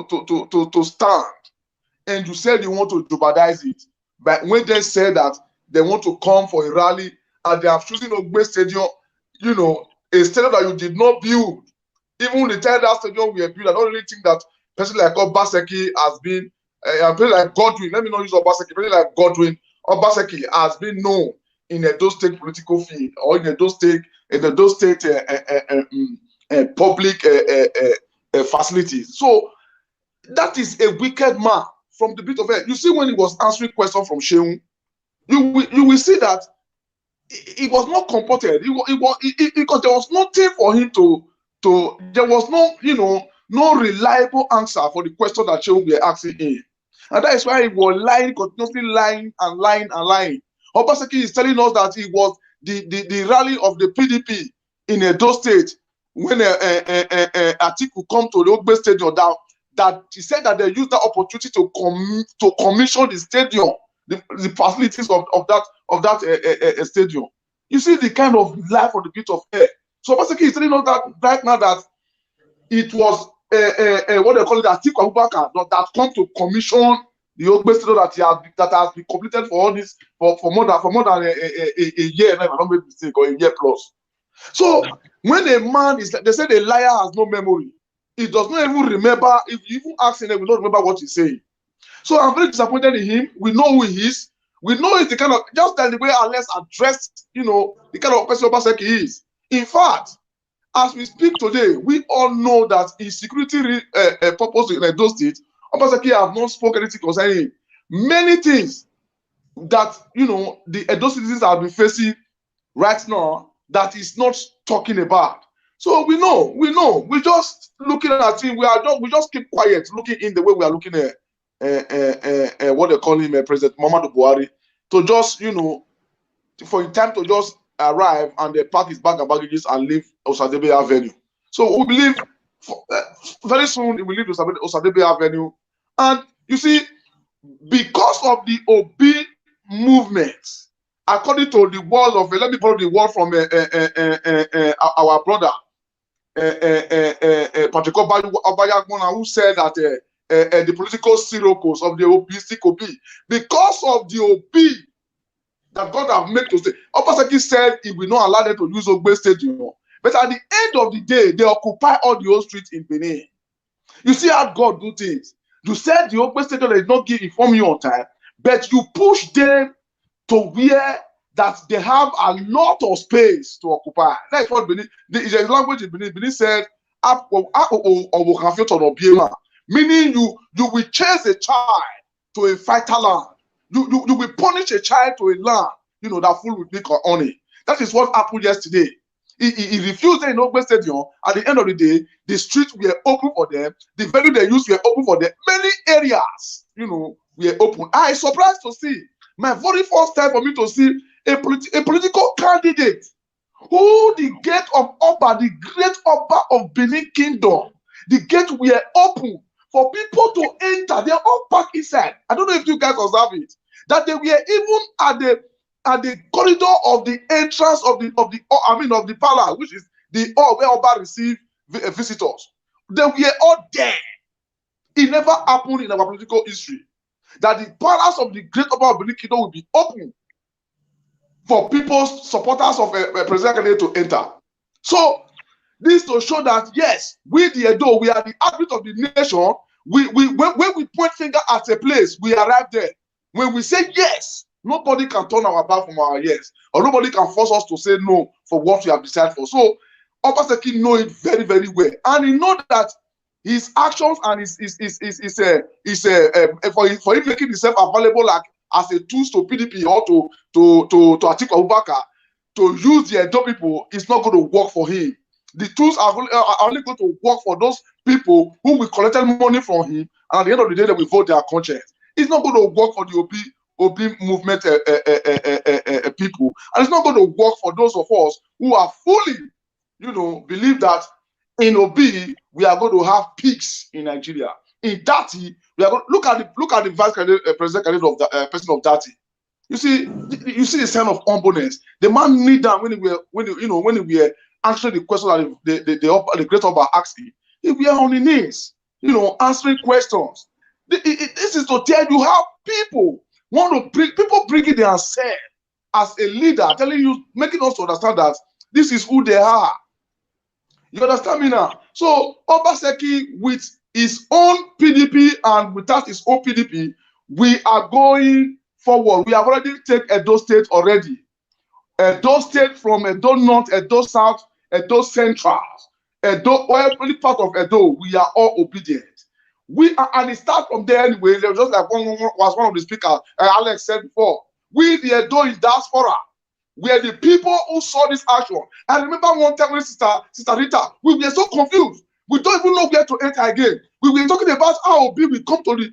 to stand, and you said you want to jeopardize it. But when they said that they want to come for a rally and they have chosen Ogbe Stadium, a stadium that you did not build. Even the entire that stadium we have built, I don't really think that person like Obaseki has been, a person like Godwin, let me not use Obaseki, person like Godwin, Obaseki has been known in a those state political field or in a those state public facilities. So that is a wicked man from the bit of it. You see, when he was answering questions from Sheung, you will see that he was not comported. Because there was nothing for him to there was no reliable answer for the question that Sheung were asking him. And that is why he was lying, continuously lying and lying and lying. Obaseki is telling us that it was the rally of the PDP in Edo State when Atiku come to the Ogbe Stadium, that he said that they used that opportunity to commission the stadium, the facilities of that stadium. You see the kind of life on the bit of air. So basically, he's telling us that right now that it was what they call it, Atiku Abubakar that come to commission the Ogbe Stadium that has been completed for all this for more than a year, if I don't make mistake, or a year plus. So when a man is, they say the liar has no memory. He does not even remember. If you even ask him, he will not remember what he's saying. So I'm very disappointed in him. We know who he is. We know it's the kind of, just like the way Alex addressed, the kind of person Obaseki is. In fact, as we speak today, we all know that in security purpose in Edo State, Obaseki have not spoken anything concerning him. Many things that the Edo citizens have been facing right now that is not talking about. So we know. We're just looking at him. We just keep quiet, looking in the way we are looking at what they call him, President Muhammadu Buhari, to just for time to just arrive and pack his bag and baggages and leave Osadebe Avenue. So we believe very soon he will leave Osadebe Avenue. And you see, because of the Obi movement, according to the word of, let me borrow the word from our brother, Patrick Obayagbona, who said that the political sirocos of the Obi, because of the Obi that God have made to stay. Obaseki said he will not allow them to use Ogbe Stadium. But at the end of the day, they occupy all the old streets in Benin. You see how God do things. You said the Ogbe Stadium did not inform you on time, but you push them to where that they have a lot of space to occupy. That's what Benin, the language in Benin, Benin said, meaning you will chase a child to a vital land. You will punish a child to a land, that full with milk or honey. That is what happened yesterday. He refused in Ogbe Stadium. At the end of the day, the streets were open for them. The value they used were open for them. Many areas, were open. I am surprised to see, my very first time for me to see a political candidate who the gate of Oba, the great Oba of Benin Kingdom, the gate were open for people to enter. They all parked inside. I don't know if you guys observe it. That they were even at the corridor of the entrance of the palace, which is the hall where Oba received visitors. They were all there. It never happened in our political history that the palace of the great Oba of Benin Kingdom will be open for people's supporters of a president candidate to enter. So this to show that yes, we the Edo, we are the heartbeat of the nation. When we point finger at a place, we arrive there. When we say yes, nobody can turn our back from our yes, or nobody can force us to say no for what we have decided for. So Obaseki know it very, very well, and he know that his actions and for him making himself available like as a tool to PDP or to Atiku Abubakar to use the Edo people is not going to work for him. The tools are only going to work for those people who will collect money from him, and at the end of the day, they will vote their conscience. It's not going to work for the Obi movement people, and it's not going to work for those of us who are fully, believe that in Obi we are going to have peace in Nigeria. In Dati, we are going look at the vice president candidate of the person of Dati. You see the sign of humbleness. The man kneel down when we were answering the question that the great Oba asked him. He were on his knees. answering questions. This is to tell you how people want to bring it themselves as a leader, telling you, making us understand that this is who they are. You understand me now? So Obaseki, with his own PDP and without his own PDP, we are going forward. We have already taken Edo State already. Edo State from Edo North, Edo South, Edo Central, Edo, every part of Edo, we are all obedient. And it starts from there anyway. Just like one of the speakers, Alex said before, we the Edo in diaspora, we are the people who saw this action. I remember one time with Sister Rita, we were so confused. We don't even know where to enter again. We were talking about how we come to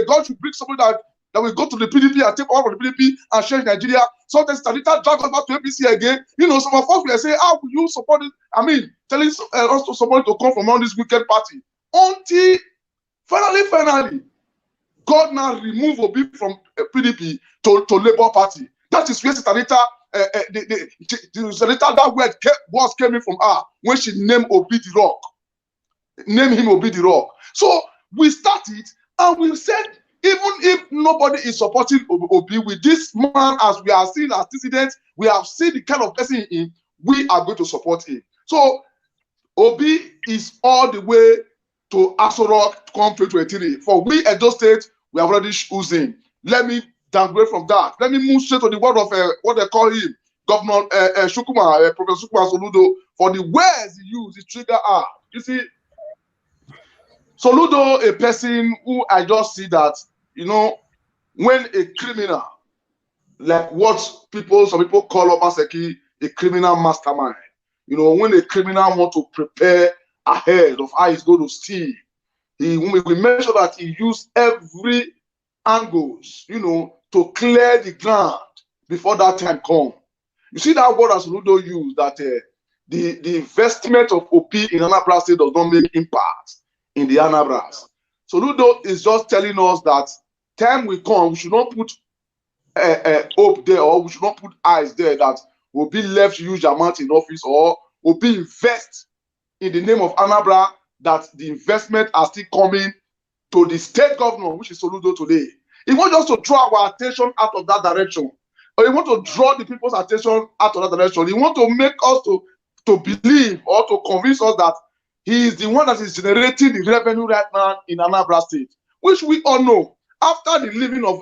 God should bring somebody that will go to the PDP and take over from the PDP and change Nigeria. Sometimes Sister Rita dragged us back to APC again. Some of us will say, how will you support it? Telling us to support to come from all this wicked party. Until finally, God now remove Obi from PDP to Labour Party. That is where Sister Rita, that word came in from her when she named Obi the Rock. Name him Obi the Rock. So we started and we said, even if nobody is supporting Obi, with this man, as we are seeing as dissidents, we have seen the kind of person in him, we are going to support him. So Obi is all the way to Aso Rock come 2023. For we Edo State, we have already chosen. Let me downgrade from that. Let me move straight to the word of what they call him, Governor Shukuma, Professor Shukuma Soludo, for the words he used, the trigger are. You see, Soludo, a person who I just see that, when a criminal, like what some people call Obaseki, a criminal mastermind, when a criminal want to prepare ahead of how he's going to steal, we make sure that he used every angles, to clear the ground before that time come. You see that word as Soludo used, that the investment of OP in Anambra State does not make impact in the Anambras. Soludo is just telling us that time will come, we should not put hope there, or we should not put eyes there that will be left huge amount in office, or will be invest in the name of Anambra, that the investment are still coming to the state governor, which is Soludo today. He wants us to draw our attention out of that direction. Or he wants to draw the people's attention out of that direction. He wants to make us to believe or to convince us that he is the one that is generating the revenue right now in Anambra State, which we all know. After the leaving of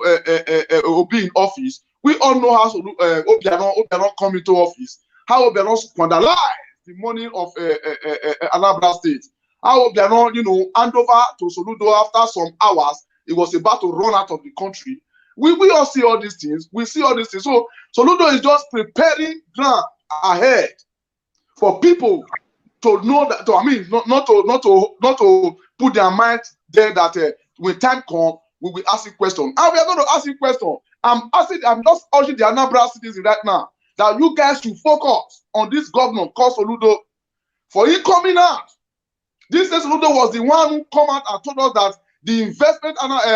Obi in office, we all know how Obiano come into office, how Obiano vandalized the money of Anambra State, how Obiano, hand over to Soludo after some hours. He was about to run out of the country. We all see all these things. We see all these things. So Soludo is just preparing ground ahead for people to know that, not to put their mind there that when time comes, we will ask you questions. And we are going to ask you questions. I'm just urging the Anambra citizens right now that you guys should focus on this governor called Soludo. For he coming out, this Soludo was the one who come out and told us that the investment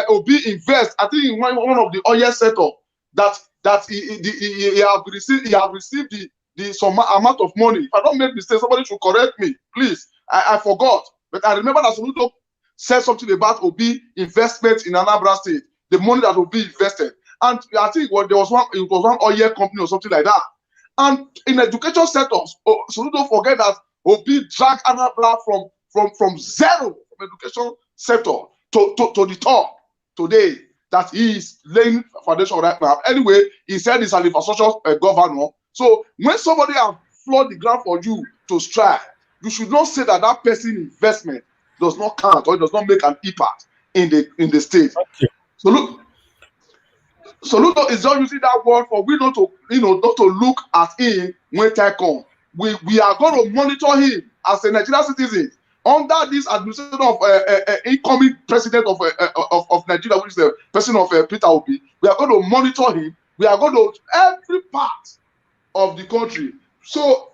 Obi invest, I think in one of the oil sector, that he have received some amount of money. If I don't make mistake, somebody should correct me, please. I forgot, but I remember that Soludo said something about Obi investment in Anambra State, the money that Obi invested, and I think it was one oil company or something like that. And in education sectors, Soludo forget that Obi dragged Anambra from zero from education sector to the top today, that he is laying foundation right now. Anyway, he said he's an infrastructure governor. So when somebody has floored the ground for you to strike, you should not say that that person's investment does not count or it does not make an impact in the state. Okay. Soludo is just using that word for we not to look at him when time comes. We are going to monitor him as a Nigerian citizen under this administration of incoming president of Nigeria, which is the person of Peter Obi. We are going to monitor him. We are going to every part of the country. So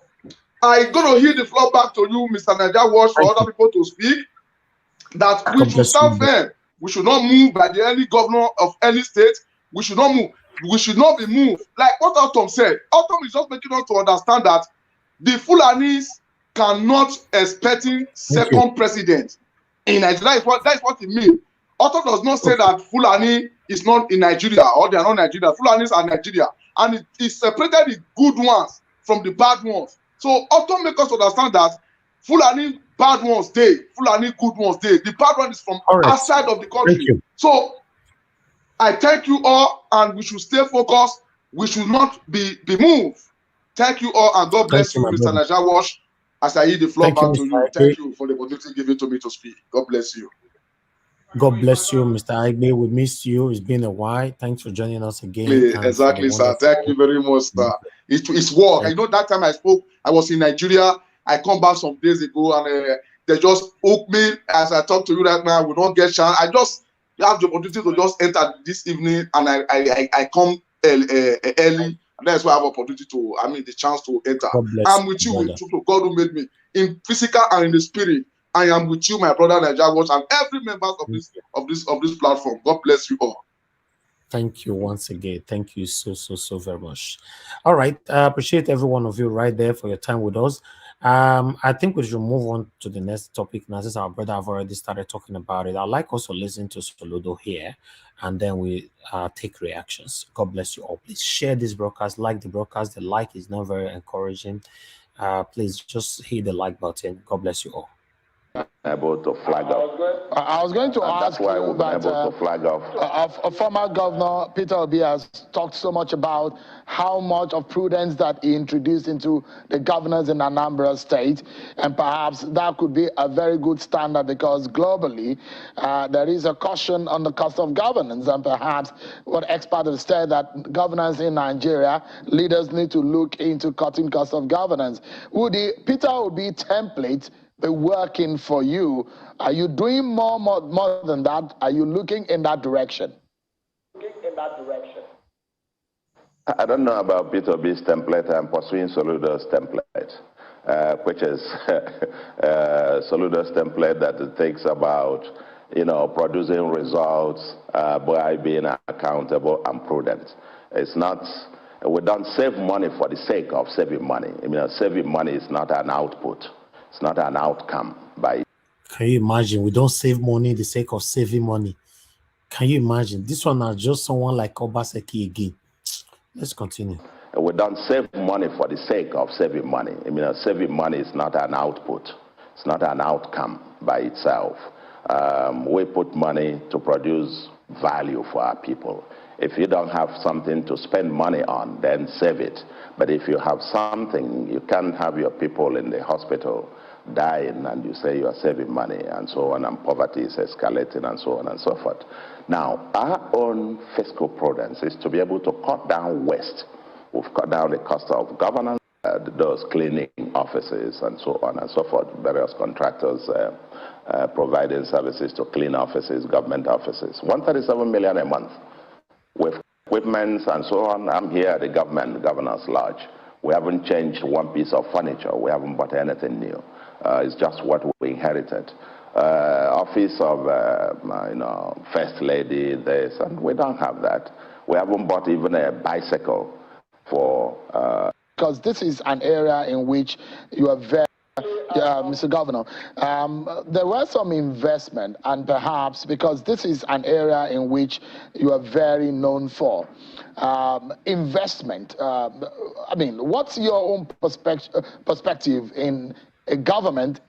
I'm going to hear the floor back to you, Mr. Niger Watch, for other people to speak. That we should stand firm. We should not move by any governor of any state. We should not move. We should not be moved. Like what Autumn said. Autumn is just making us to understand that the Fulanis cannot expect second president. in Nigeria. That is what it means. Author does not say that Fulani is not in Nigeria or they are not Nigeria. Fulanis are Nigeria, and it is separated the good ones from the bad ones. So author make us understand that Fulani bad ones dey, Fulani good ones dey. The bad one is from outside of the country. So I thank you all, and we should stay focused. We should not be moved. Thank you all, and God bless you, Mr. Najawash, as I yield the floor back to you. Thank you for the opportunity given to me to speak. God bless you. God bless you, Mr. Aigbe. We missed you. It's been a while. Thanks for joining us again. Exactly, sir. Thank you very much, sir. It's work. I know that time I spoke, I was in Nigeria. I come back some days ago, and they just hooked me. As I talk to you right now, we don't get chance. I just have the opportunity to just enter this evening, and I come early. And that's why I have opportunity to, the chance to enter. I'm with you, with God who made me, in physical and in the spirit. I am with you, my brother Nigerians, and every member of this platform. God bless you all. Thank you once again. Thank you so very much. All right, I appreciate every one of you right there for your time with us. I think we should move on to the next topic now, since our brother have already started talking about it. I'd like us to listen to Soludo here, and then we take reactions. God bless you all. Please share this broadcast, like the broadcast. The like is not very encouraging. Please just hit the like button. God bless you all. Able to flag up. I was going to ask why you that able to flag off. Former Governor Peter Obi has talked so much about how much of prudence that he introduced into the governors in Anambra State, and perhaps that could be a very good standard, because globally there is a caution on the cost of governance, and perhaps what experts have said that governance in Nigeria, leaders need to look into cutting cost of governance. Would the Peter Obi template be working for you? Are you doing more than that? Are you looking in that direction? I don't know about Peter B's template. I'm pursuing Soludo's template, which is Soludo's template that it takes about, producing results by being accountable and prudent. It's not, we don't save money for the sake of saving money. Saving money is not an output. It's not an outcome. Can you imagine? We don't save money in the sake of saving money. Can you imagine? This one is just someone like Obaseki again. Let's continue. We don't save money for the sake of saving money. Saving money is not an output. It's not an outcome by itself. We put money to produce value for our people. If you don't have something to spend money on, then save it. But if you have something, you can't have your people in the hospital dying and you say you are saving money and so on, and poverty is escalating and so on and so forth. Now, our own fiscal prudence is to be able to cut down waste. We've cut down the cost of governance, those cleaning offices and so on and so forth, various contractors providing services to clean offices, government offices. 137 million a month with equipment and so on. I'm here at the governor's lodge. We haven't changed one piece of furniture. We haven't bought anything new. It's just what we inherited. Office of, First Lady, this, and we don't have that. We haven't bought even a bicycle for... Because this is an area in which you are very... Mr. Governor, there was some investment, and perhaps because this is an area in which you are very known for, investment. What's your own perspective in a government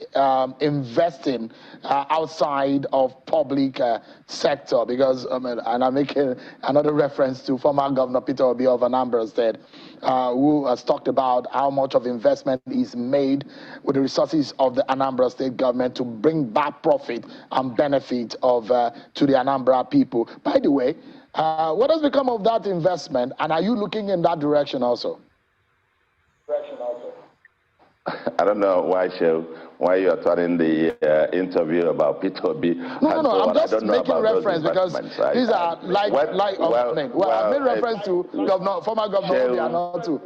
investing outside of public sector? Because, and I'm making another reference to former Governor Peter Obi of Anambra State, who has talked about how much of investment is made with the resources of the Anambra State government to bring back profit and benefit of to the Anambra people. By the way, what has become of that investment, and are you looking in that direction also? I don't know why you are turning the interview about Peter Obi. No, I'm just making reference because these are I've made reference to former Governor Obi and all too.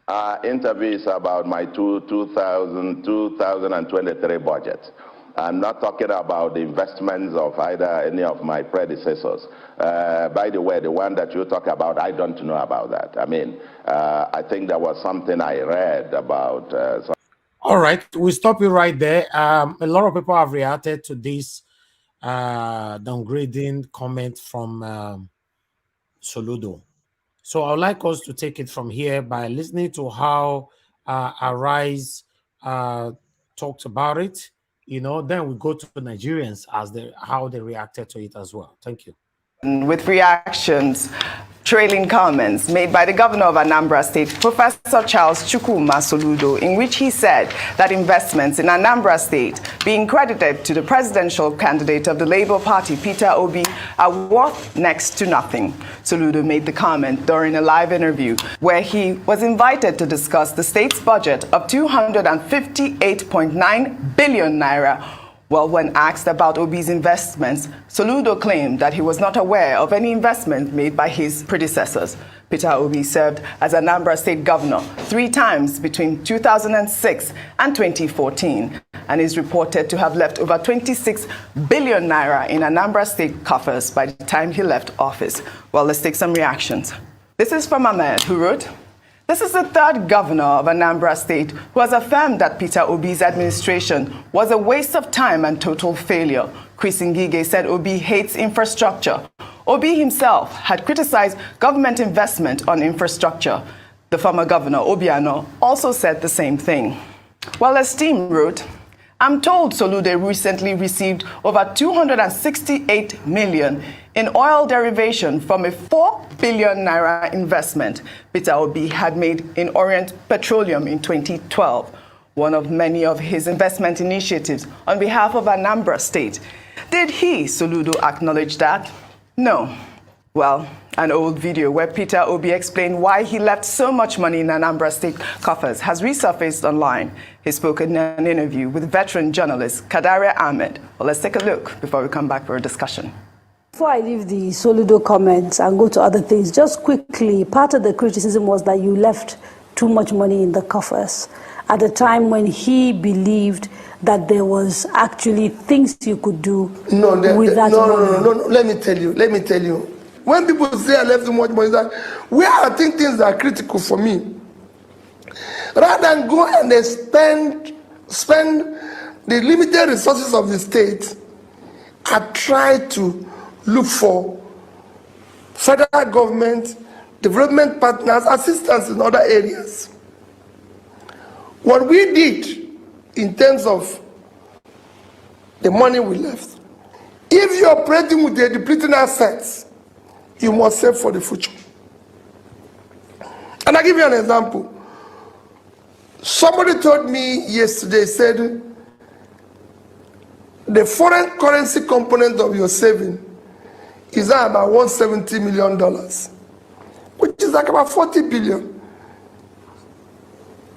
Our interview is about my 2023 budget. I'm not talking about the investments of either any of my predecessors. By the way, the one that you talk about, I don't know about that. I think there was something I read about. All right, we stop you right there. A lot of people have reacted to this downgrading comment from Soludo. So I'd like us to take it from here by listening to how Arise talked about it. Then we go to the Nigerians as how they reacted to it as well. Thank you. With reactions trailing comments made by the governor of Anambra State, Professor Charles Chukwuma Soludo, in which he said that investments in Anambra State being credited to the presidential candidate of the Labour Party, Peter Obi, are worth next to nothing. Soludo made the comment during a live interview where he was invited to discuss the state's budget of 258.9 billion naira. Well, when asked about Obi's investments, Soludo claimed that he was not aware of any investment made by his predecessors. Peter Obi served as Anambra State governor 3 times between 2006 and 2014 and is reported to have left over 26 billion naira in Anambra State coffers by the time he left office. Well, let's take some reactions. This is from Ahmed, who wrote, "This is the 3rd governor of Anambra State who has affirmed that Peter Obi's administration was a waste of time and total failure. Chris Ngige said Obi hates infrastructure. Obi himself had criticized government investment on infrastructure. The former governor, Obiano, also said the same thing." While Esteem wrote, "I'm told Soludo recently received over 268 million in oil derivation from a 4 billion naira investment Peter Obi had made in Orient Petroleum in 2012, one of many of his investment initiatives on behalf of Anambra State. Did he, Soludo, acknowledge that? No. Well, an old video where Peter Obi explained why he left so much money in Anambra State coffers has resurfaced online. He spoke in an interview with veteran journalist Kadaria Ahmed. Well, let's take a look before we come back for a discussion. Before I leave the Soludo comments and go to other things, just quickly, part of the criticism was that you left too much money in the coffers at a time when he believed that there was actually things you could do with that money. No, let me tell you. When people say I left too much money, that where I think things are critical for me, rather than go and spend the limited resources of the state, I try to look for federal government, development partners, assistance in other areas. What we did in terms of the money we left, if you're operating with the depleting assets, you must save for the future. And I'll give you an example. Somebody told me yesterday, said, the foreign currency component of your saving is about $170 million, which is like about 40 billion.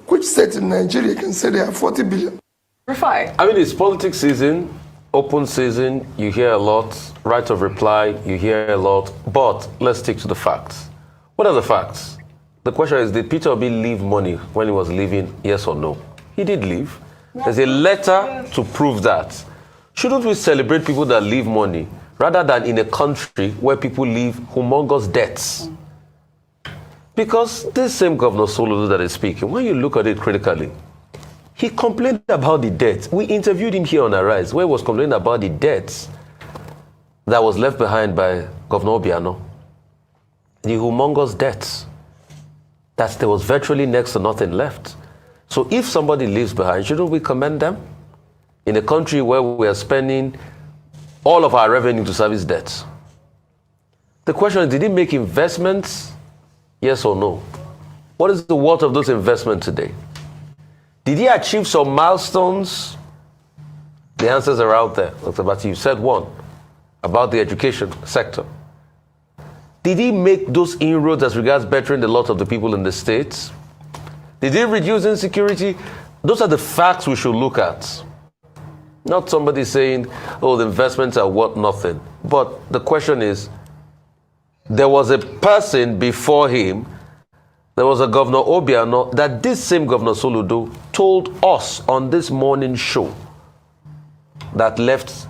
Which state in Nigeria can say they have 40 billion? Rufai. I mean, it's politics season, open season, you hear a lot, right of reply, you hear a lot, but let's stick to the facts. What are the facts? The question is, did Peter Obi leave money when he was leaving, yes or no? He did leave. There's a letter to prove that. Shouldn't we celebrate people that leave money rather than in a country where people leave humongous debts? Because this same Governor Soludo that is speaking, when you look at it critically, he complained about the debt. We interviewed him here on Arise, where he was complaining about the debts that was left behind by Governor Obiano. The humongous debts. That there was virtually next to nothing left. So if somebody leaves behind, shouldn't we commend them? In a country where we are spending all of our revenue to service debts. The question is, did he make investments? Yes or no? What is the worth of those investments today? Did he achieve some milestones? The answers are out there. Dr. Bati, you said one about the education sector. Did he make those inroads as regards bettering the lot of the people in the states? Did he reduce insecurity? Those are the facts we should look at. Not somebody saying, oh, the investments are worth nothing. But the question is, there was a person before him, there was a Governor Obiano, that this same Governor Soludo told us on this morning show that left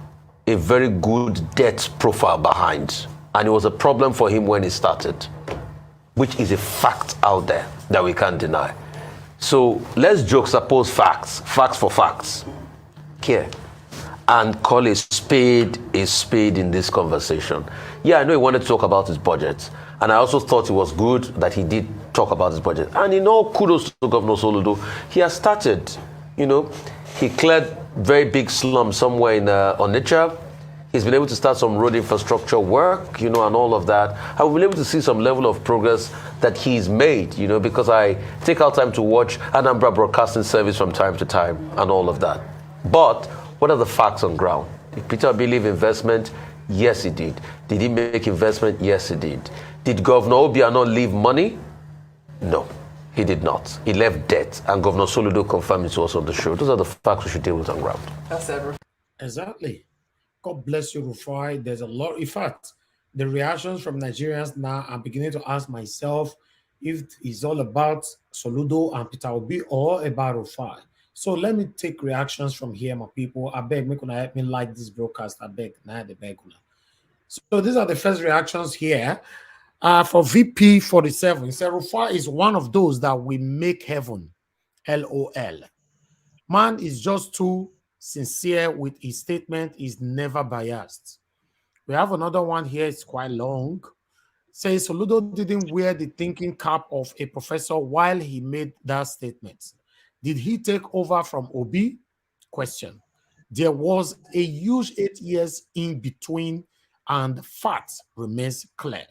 a very good debt profile behind. And it was a problem for him when he started, which is a fact out there that we can't deny. So let's juxtapose facts for facts here, and call a spade in this conversation. Yeah, I know he wanted to talk about his budget, and I also thought it was good that he did talk about his budget. And kudos to Governor Soludo. He has started, he cleared very big slums somewhere in Onitsha. He's been able to start some road infrastructure work, and all of that. I've been able to see some level of progress that he's made, because I take out time to watch Anambra Broadcasting Service from time to time and all of that. But what are the facts on ground? Did Peter Obi leave investment? Yes, he did. Did he make investment? Yes, he did. Did Governor Obiano leave money? No, he did not. He left debt, and Governor Soludo confirmed it to us on the show. Those are the facts we should deal with on ground. That's everything. Exactly. God bless you, Rufai. There's a lot. In fact, the reactions from Nigerians now, I'm beginning to ask myself if it's all about Soludo and Peter Obi or about Rufai. So let me take reactions from here, my people. I beg, make una help me like this broadcast. I beg, nah, the beg una. So these are the first reactions here. For VP 47, he said Rufai is one of those that will make heaven. LOL. Man is just too sincere with his statement, is never biased. We have another one here, it's quite long. Says Soludo didn't wear the thinking cap of a professor while he made that statement. Did he take over from Obi? Question. There was a huge 8 years in between, and the fact remains clear.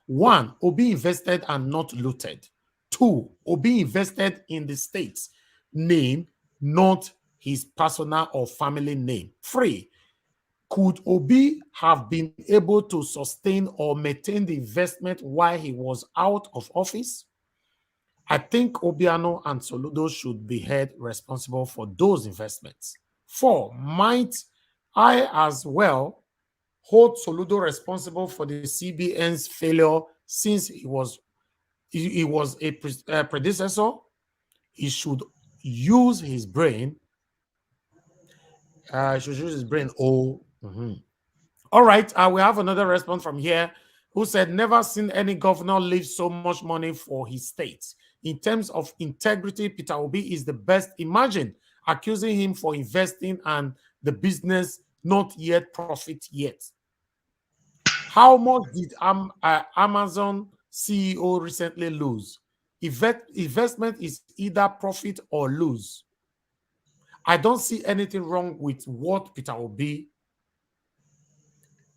1, Obi invested and not looted. 2, Obi invested in the state's name, not his personal or family name. 3, could Obi have been able to sustain or maintain the investment while he was out of office? I think Obiano and Soludo should be held responsible for those investments. 4, might I as well hold Soludo responsible for the CBN's failure since he was a predecessor? He should use his brain. Oh, all right. We have another response from here who said, never seen any governor leave so much money for his state. In terms of integrity, Peter Obi is the best. Imagine accusing him for investing and the business not yet profit yet. How much did Amazon CEO recently lose? Investment is either profit or lose. I don't see anything wrong with what Peter Obi.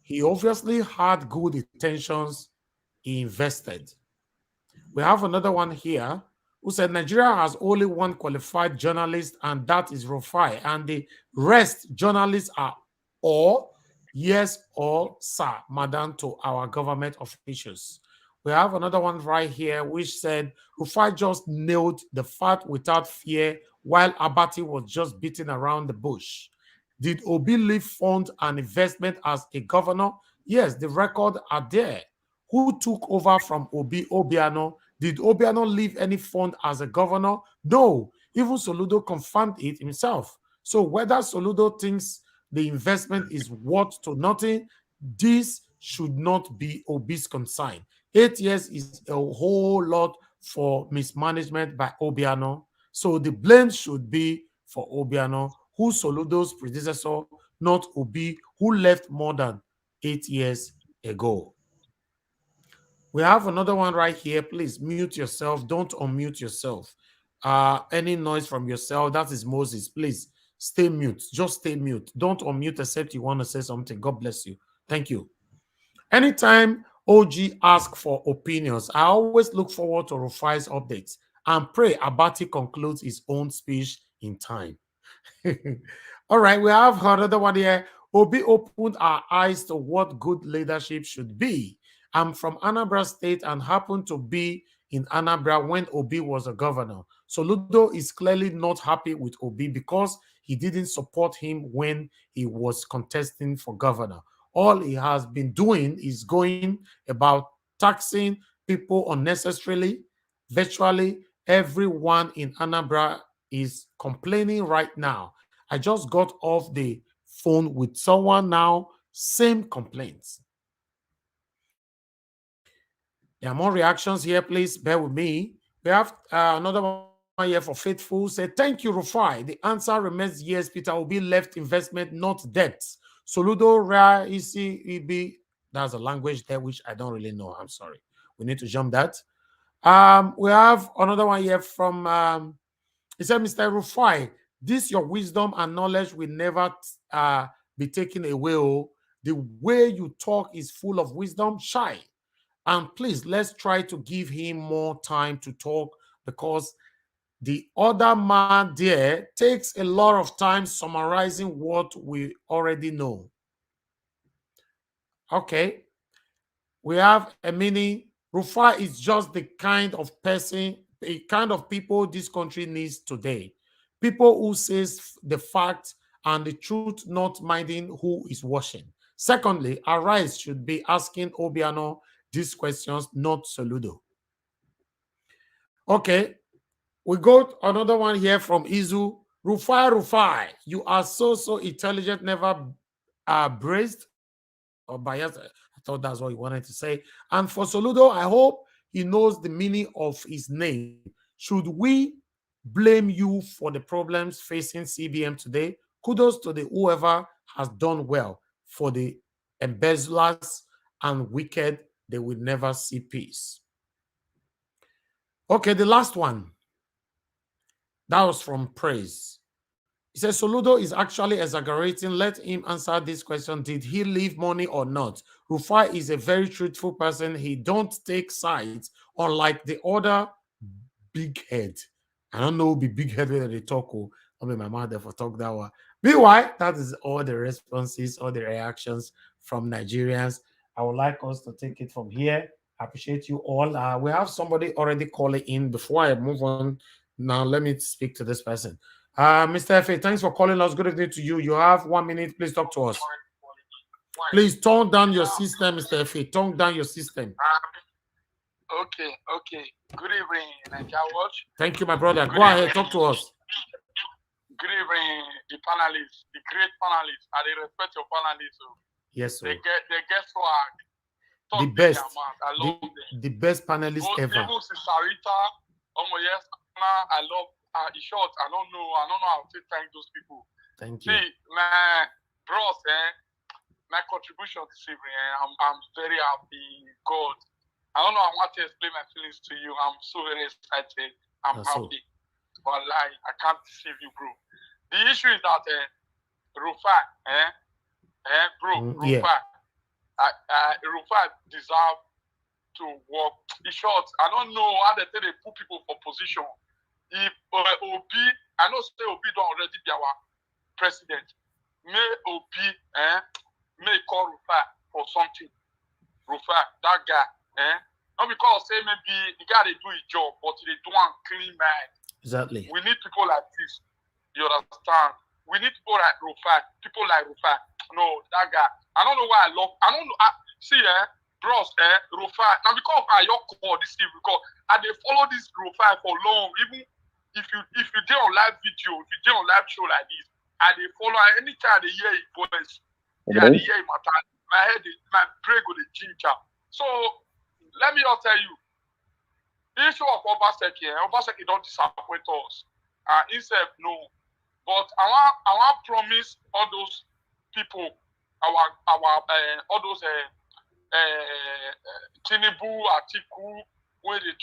He obviously had good intentions. He invested. We have another one here who said Nigeria has only one qualified journalist, and that is Rufai, and the rest journalists are all yes or sir, madam to our government officials. We have another one right here which said Rufai just nailed the fact without fear while Abati was just beating around the bush. Did Obi leave fund and investment as a governor? Yes, the records are there. Who took over from Obiano? Did Obiano leave any fund as a governor? No. Even Soludo confirmed it himself. So whether Soludo thinks the investment is worth to nothing, this should not be Obi's concern. 8 years is a whole lot for mismanagement by Obiano. So the blame should be for Obiano, who Soludo's predecessor, not Obi, who left more than 8 years ago. We have another one right here. Please mute yourself. Don't unmute yourself. Any noise from yourself, that is Moses. Please stay mute. Just stay mute. Don't unmute except you want to say something. God bless you. Thank you. Anytime OG asks for opinions, I always look forward to Rufai's updates and pray Abati concludes his own speech in time. All right, we have another one here. Obi opened our eyes to what good leadership should be. I'm from Anambra State and happened to be in Anambra when Obi was a governor. Soludo is clearly not happy with Obi because he didn't support him when he was contesting for governor. All he has been doing is going about taxing people unnecessarily. Virtually everyone in Anambra is complaining right now. I just got off the phone with someone now, same complaints. There are more reactions here, please bear with me. We have another one here for Faithful said, thank you, Rufai. The answer remains yes, Peter will be left investment, not debt. Soludo, Ra, EB, that's a language there which I don't really know. I'm sorry. We need to jump that. We have another one here from, he said, Mr. Rufai, this your wisdom and knowledge will never be taken away. Oh. The way you talk is full of wisdom, shy. And please, let's try to give him more time to talk because the other man there takes a lot of time summarizing what we already know. Okay. We have a mini. Rufai is just the kind of person, the kind of people this country needs today. People who says the fact and the truth, not minding who is watching. Secondly, Arise should be asking Obiano these questions, not Soludo. Okay, we got another one here from Izu. Rufai, you are so intelligent, never braced or biased. I thought that's what he wanted to say. And for Soludo, I hope he knows the meaning of his name. Should we blame you for the problems facing CBM today? Kudos to the whoever has done well. For the embezzlers and wicked, they will never see peace. Okay, the last one. That was from Praise. He says, Soludo is actually exaggerating. Let him answer this question. Did he leave money or not? Rufai is a very truthful person. He don't take sides, unlike the other big head. I don't know, be big head when they talk. I mean, my mother for talk that one. Meanwhile, that is all the responses, all the reactions from Nigerians. I would like us to take it from here. I appreciate you all. We have somebody already calling in. Before I move on, now let me speak to this person. Mr. F.A., thanks for calling us. Good evening to you. You have 1 minute. Please talk to us. Please tone down your system, Mr. F.A. Tone down your system. Okay. Good evening, Nigeria Watch. Thank you, my brother. Go ahead, talk to us. Good evening, the panelists, the great panelists. I respect your panelists. Yes, sir. They get swag. The best. I love the best panelists ever. Even Sarita, yes, I love. In short, I don't know how to thank those people. Thank you. See, my bros, my contribution this evening, I'm very happy. God, I don't know. I want to explain my feelings to you. I'm so very excited. I'm happy. But I can't deceive you, bro. The issue is that Rufai, Rufai, Rufai deserve to work. In short, I don't know how they put people for position. If Obi, I know say Obi don't already be our president. May Obi, may call Rufai for something. Rufai, that guy, not because say maybe the guy they do his job, but they do one clean mind. Exactly. We need people like this. You understand? We need people like Rufai. People like Rufai. No, that guy. I don't know why I don't know. See, bros, Rufai. Now because I your call this thing because I they follow this Rufai for long. Even if you do on live video, if you do on live show like this, I they follow anytime they hear his voice. Yeah, they hear him attack. My head, my brain go the ginger. So let me just tell you. The issue of Obaseki don't disappoint us. Himself, no. But I want promise all those people, all those Tinubu, Atiku, when they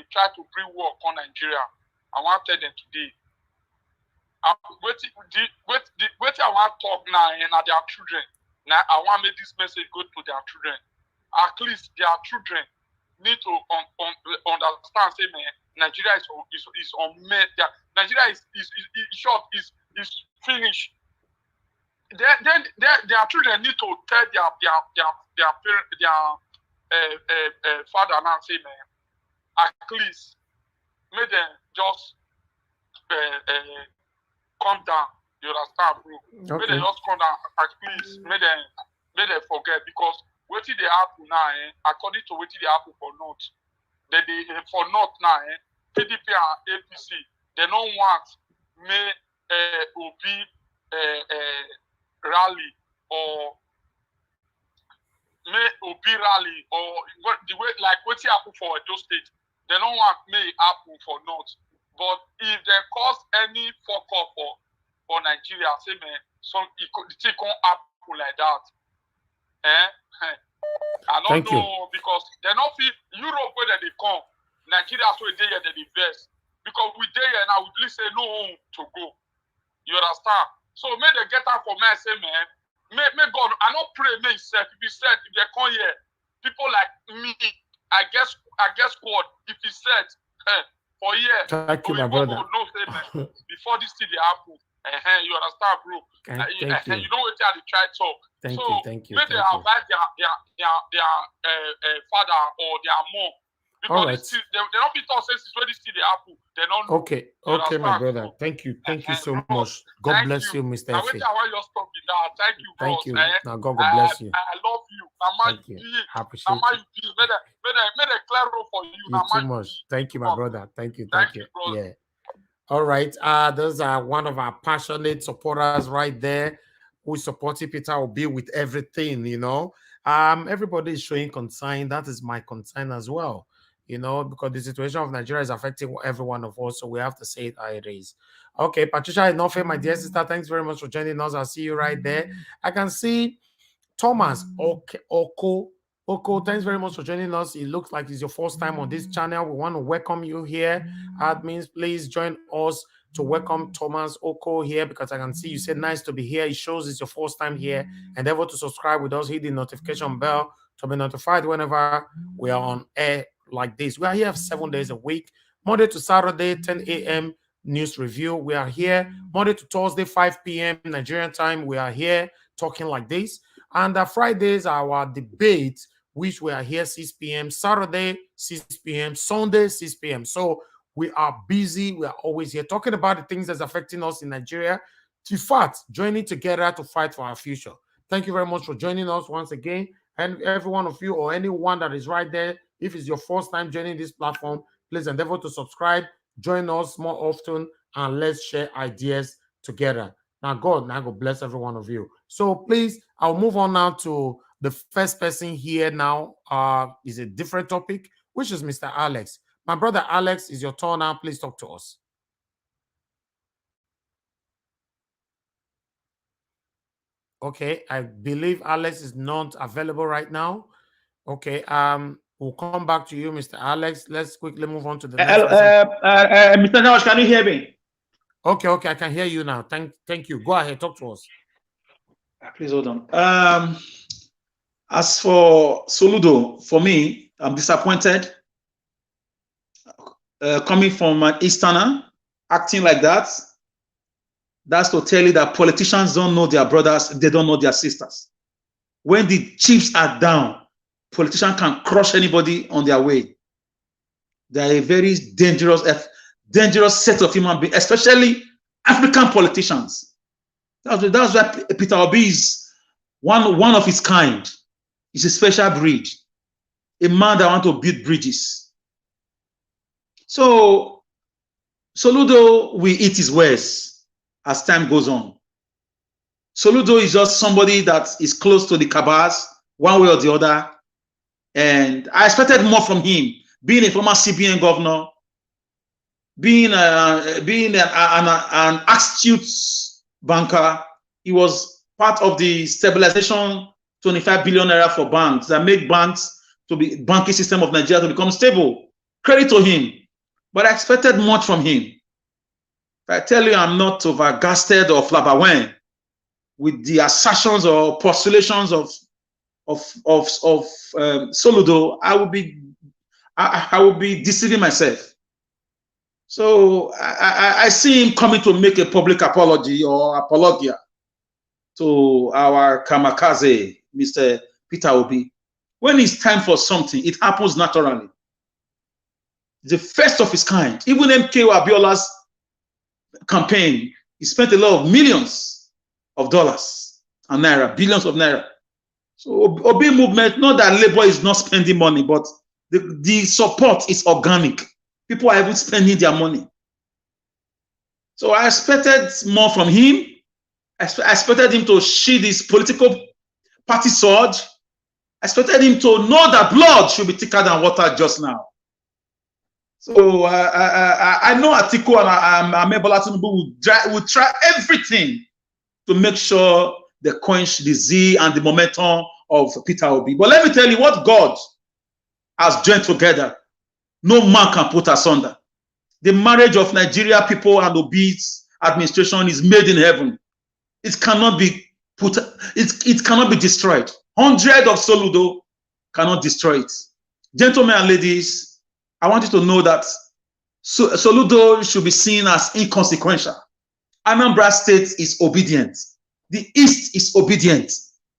try to bring war upon Nigeria. I want to tell them today. What I want to talk now and their children. Now I want to make this message go to their children. At least their children need to understand. Say, man, Nigeria is unmet. Nigeria is short. Is finished. Then their children need to tell their parents, their father now. Say, man, at least make them just calm down. You understand, bro? Okay. Make them just calm down. At least make them forget because what did they happen now? According to what did they happen for North, for North now, PDP and APC, they don't want me Obi rally or me Obi rally or the way like what happened for those states. They don't want me happen for North, But if they cause any fuck up for Nigeria, say man, the thing can't happen like that. I don't know because they not feel Europe where they come. Nigeria so they here they invest. Because we there and I would say no home to go. You understand? So may they get out for me and say, man, may God, I don't pray me himself. If he said if they come here, people like me, I guess God, if he said for years, thank you, my brother. No, say, man, before this thing they happen. You understand, bro? You know what they try to talk. Thank you. Maybe they advise their father or their mom. Because they don't be taught since when this thing they happen. They don't know. Okay, my brother. Thank you so much. God bless you, Mr. F. Thank you, bro. Thank you. Now God bless you. I love you. Thank you. I appreciate it. Made a clear role for you. You too much. Thank you, my brother. Thank you. Brother. Yeah. All right. Those are one of our passionate supporters right there who is supporting Peter Obi with everything, you know. Everybody is showing concern. That is my concern as well, you know, because the situation of Nigeria is affecting every one of us. So we have to say it how it is. Okay, Patricia Enofe, my dear sister, thanks very much for joining us. I'll see you right there. I can see Thomas Oko, thanks very much for joining us. It looks like it's your first time on this channel. We want to welcome you here. Admins, please join us to welcome Thomas Oko here because I can see you said nice to be here. It shows it's your first time here. Endeavor to subscribe with us, hit the notification bell to be notified whenever we are on air like this. We are here 7 days a week, Monday to Saturday, 10 a.m. news review. We are here Monday to Thursday, 5 p.m. Nigerian time. We are here talking like this. And Fridays, our debate, which we are here 6 p.m. Saturday, 6 p.m. Sunday, 6 p.m. So we are busy. We are always here talking about the things that's affecting us in Nigeria. In fact, joining together to fight for our future. Thank you very much for joining us once again. And every one of you or anyone that is right there, if it's your first time joining this platform, please endeavor to subscribe, join us more often, and let's share ideas together. Now God bless every one of you. So please, I'll move on now to the first person here now. Is a different topic, which is Mr. Alex. My brother Alex, is your turn now. Please talk to us. Okay, I believe Alex is not available right now. Okay, we'll come back to you, Mr. Alex. Let's quickly move on to the next person. Mr. Nash, can you hear me? Okay, I can hear you now. Thank you. Go ahead, talk to us. Please hold on. As for Soludo, for me, I'm disappointed. Coming from an Easterner, acting like that, that's to tell you that politicians don't know their brothers, they don't know their sisters. When the chips are down, politicians can crush anybody on their way. They are a very dangerous set of human beings, especially African politicians. That's why Peter Obi is one of his kind. He's a special breed, a man that wants to build bridges. So Soludo will eat his words as time goes on. Soludo is just somebody that is close to the cabals, one way or the other. And I expected more from him, being a former CBN governor, being an astute banker. He was part of the stabilization 25 billion naira for banks that make banks to be banking system of Nigeria to become stable. Credit to him. But I expected much from him. If I tell you I'm not overgasted or flabbergasted with the assertions or postulations of Soludo, I would be deceiving myself. So I see him coming to make a public apology or apologia to our kamikaze, Mr. Peter Obi. When it's time for something, it happens naturally. The first of his kind. Even MK Abiola's campaign, he spent a lot of millions of dollars and naira, billions of naira. So Obi movement, not that Labour is not spending money, but the support is organic. People are even spending their money. So I expected more from him. I expected him to sheath his political party sword. I expected him to know that blood should be thicker than water just now. So I know Atiku and Amebola Tinubu will try everything to make sure they quench the zeal and the momentum of Peter Obi. But let me tell you what God has joined together, no man can put asunder. The marriage of Nigeria people and Obi's administration is made in heaven. It cannot be put, it cannot be destroyed. 100 of Soludo cannot destroy it. Gentlemen and ladies, I want you to know that Soludo should be seen as inconsequential. Anambra State is obedient. The East is obedient.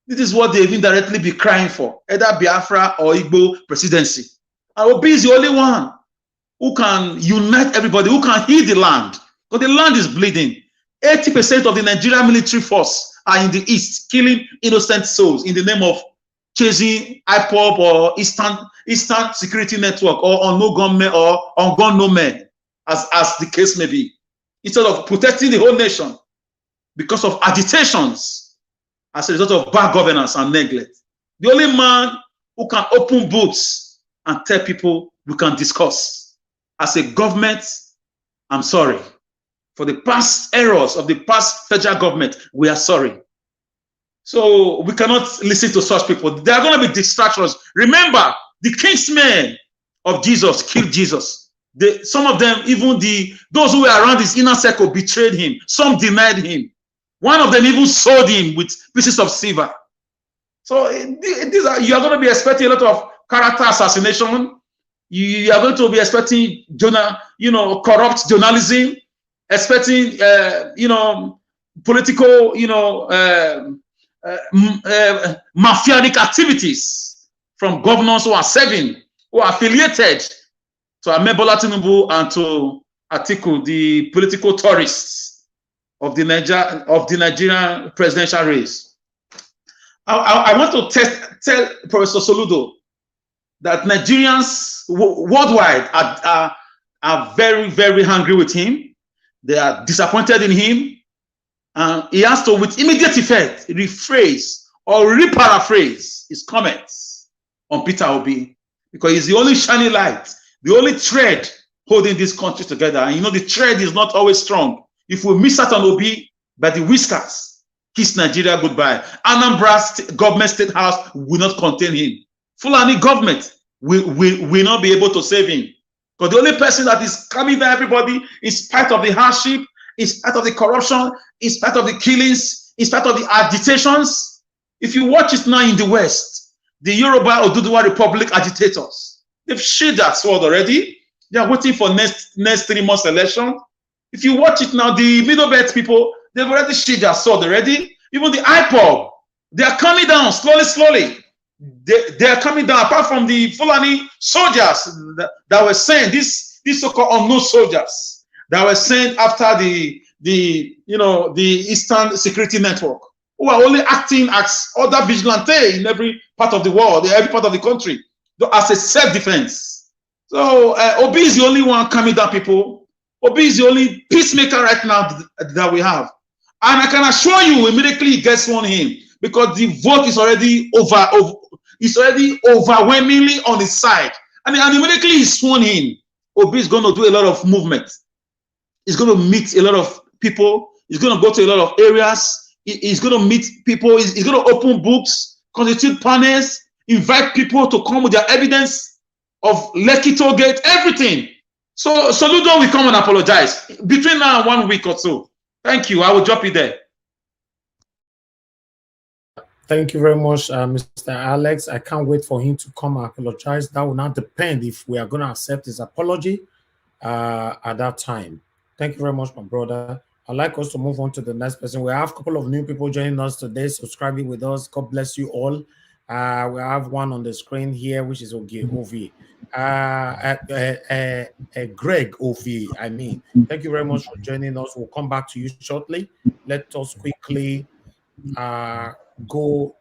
This is what they've indirectly be crying for, either Biafra or Igbo presidency. And Obi is the only one who can unite everybody, who can heal the land. Because the land is bleeding. 80% of the Nigerian military force are in the East, killing innocent souls in the name of chasing IPOB or Eastern Security Network or on no gunmen or on gun no men, as the case may be. Instead of protecting the whole nation because of agitations as a result of bad governance and neglect. The only man who can open books and tell people we can discuss. As a government, I'm sorry. For the past errors of the past federal government, we are sorry. So we cannot listen to such people. There are going to be distractions. Remember, the kingsmen of Jesus killed Jesus. Some of them, even those who were around his inner circle, betrayed him. Some denied him. One of them even sold him with pieces of silver. So you are going to be expecting a lot of character assassination. You are going to be expecting corrupt journalism, expecting political mafiatic activities from governors who are serving, who are affiliated to Amebola Tinubu and to Atiku, the political tourists of the Nigerian presidential race. I want to tell Professor Soludo that Nigerians worldwide are very, very angry with him. They are disappointed in him. He has to, with immediate effect, rephrase or reparaphrase his comments on Peter Obi, because he's the only shining light, the only thread holding this country together. And the thread is not always strong. If we miss out on Obi by the whiskers, kiss Nigeria goodbye. Anambra government state house will not contain him. Fulani government will not be able to save him. Because the only person that is coming down everybody, in spite of the hardship, in spite of the corruption, in spite of the killings, in spite of the agitations. If you watch it now in the West, the Yoruba Oduduwa Republic agitators, they've sheathed that sword already. They are waiting for next 3 months election. If you watch it now, the Middle Belt people, they've already sheathed their sword already. Even the IPOB, they are coming down slowly. They are coming down, apart from the Fulani soldiers that were sent, these so-called unknown soldiers that were sent after the Eastern Security Network, who are only acting as other vigilante in every part of the world, in every part of the country, as a self-defense. So Obi is the only one coming down, people. Obi is the only peacemaker right now that we have. And I can assure you, immediately he gets sworn in, because the vote is already overwhelmingly on his side. And immediately he's sworn in, Obi is going to do a lot of movement. He's going to meet a lot of people. He's going to go to a lot of areas. He's going to meet people. He's going to open books, constitute panels, invite people to come with their evidence of Lekki toll gate, everything. So Soludo will come and apologize between now and 1 week or so. Thank you. I will drop it there. Thank you very much, Mr. Alex. I can't wait for him to come and apologize. That will not depend if we are going to accept his apology at that time. Thank you very much, my brother. I'd like us to move on to the next person. We have a couple of new people joining us today, subscribing with us. God bless you all. We have one on the screen here, which is Ovi. Greg Ovi, I mean. Thank you very much for joining us. We'll come back to you shortly. Let us quickly go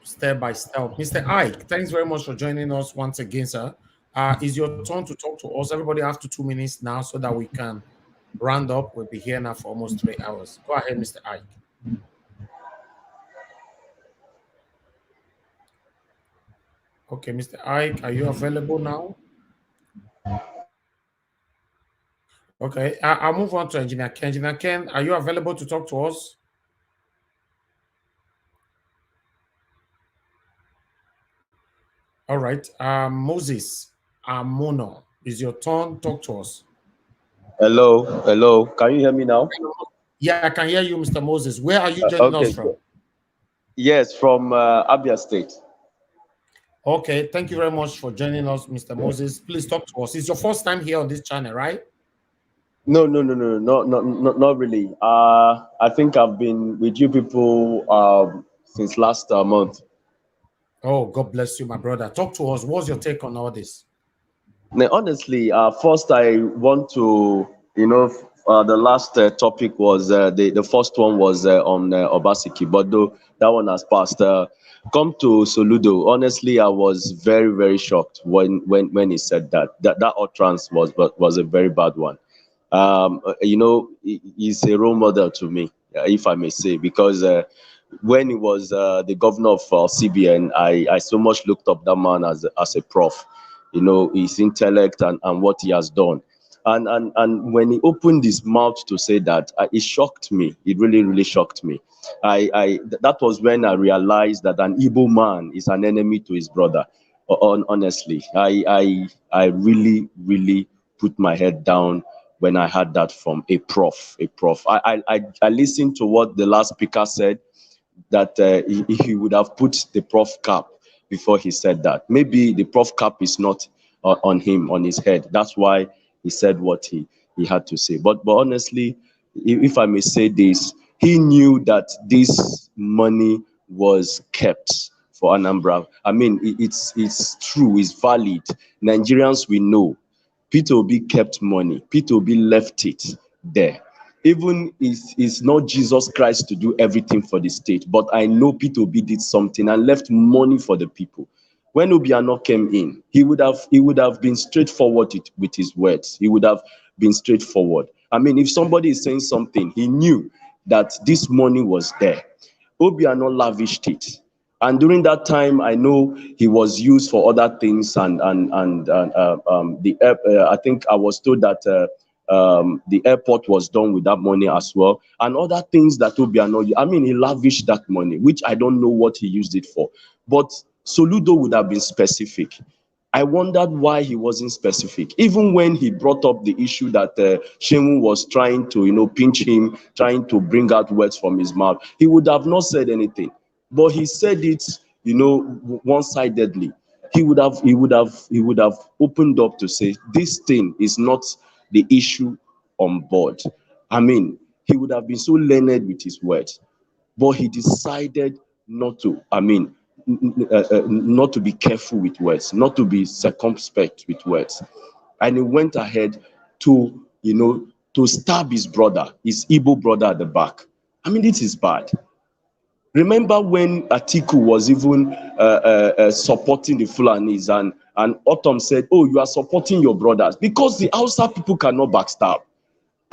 step by step. Mr. Ike, thanks very much for joining us once again, sir. It's your turn to talk to us. Everybody have 2 minutes now so that we can round up. We'll be here now for almost 3 hours. Go ahead, Mr. Ike. Okay, Mr. Ike, are you available now? Okay, I'll move on to Engineer Ken. Engineer Ken, are you available to talk to us? All right. Moses Mono, is your turn. Talk to us. Hello, hello. Can you hear me now? Yeah, I can hear you, Mr. Moses. Where are you joining us Okay. from? Yes, from Abia State. Okay, thank you very much for joining us, Mr. Moses. Please talk to us. It's your first time here on this channel, right? No, no, no, no, no, not really. I think I've been with you people since last month. Oh, God bless you, my brother. Talk to us. What's your take on all this? Now, honestly, first I want to, the last topic was the first one was on Obaseki, but though that one has passed. Come to Soludo. Honestly, I was very very shocked when he said that utterance was a very bad one. He's a role model to me, if I may say, because when he was the governor of CBN, I so much looked up that man as a prof. His intellect and what he has done. And when he opened his mouth to say that, it shocked me. It really, really shocked me. That was when I realized that an Igbo man is an enemy to his brother. Honestly, I really, really put my head down when I heard that from a prof. I listened to what the last speaker said, that he would have put the prof cap before he said that. Maybe the prof cap is not on him, on his head. That's why he said what he had to say. But honestly, if I may say this, he knew that this money was kept for Anambra. I mean, it's true, it's valid. Nigerians, we know Peter Obi kept money. Peter Obi left it there. Even it's not Jesus Christ to do everything for the state, but I know Peter Obi did something and left money for the people. When Obiano came in, he would have been straightforward with his words. He would have been straightforward. I mean, if somebody is saying something, he knew that this money was there. Obiano lavished it. And during that time, I know he was used for other things, and I think I was told that the airport was done with that money as well, and other things that Obiano. I mean, he lavished that money, which I don't know what he used it for. But Soludo would have been specific. I wondered why he wasn't specific. Even when he brought up the issue that Shemu was trying to, pinch him, trying to bring out words from his mouth, he would have not said anything. But he said it, one-sidedly. He would have opened up to say this thing is not the issue on board. I mean, he would have been so learned with his words, but he decided not to. I mean, not to be careful with words, not to be circumspect with words, and he went ahead to, to stab his brother, his Igbo brother at the back. I mean, this is bad. Remember when Atiku was even supporting the Fulanis, and Autumn said, "Oh, you are supporting your brothers," because the Hausa people cannot backstab.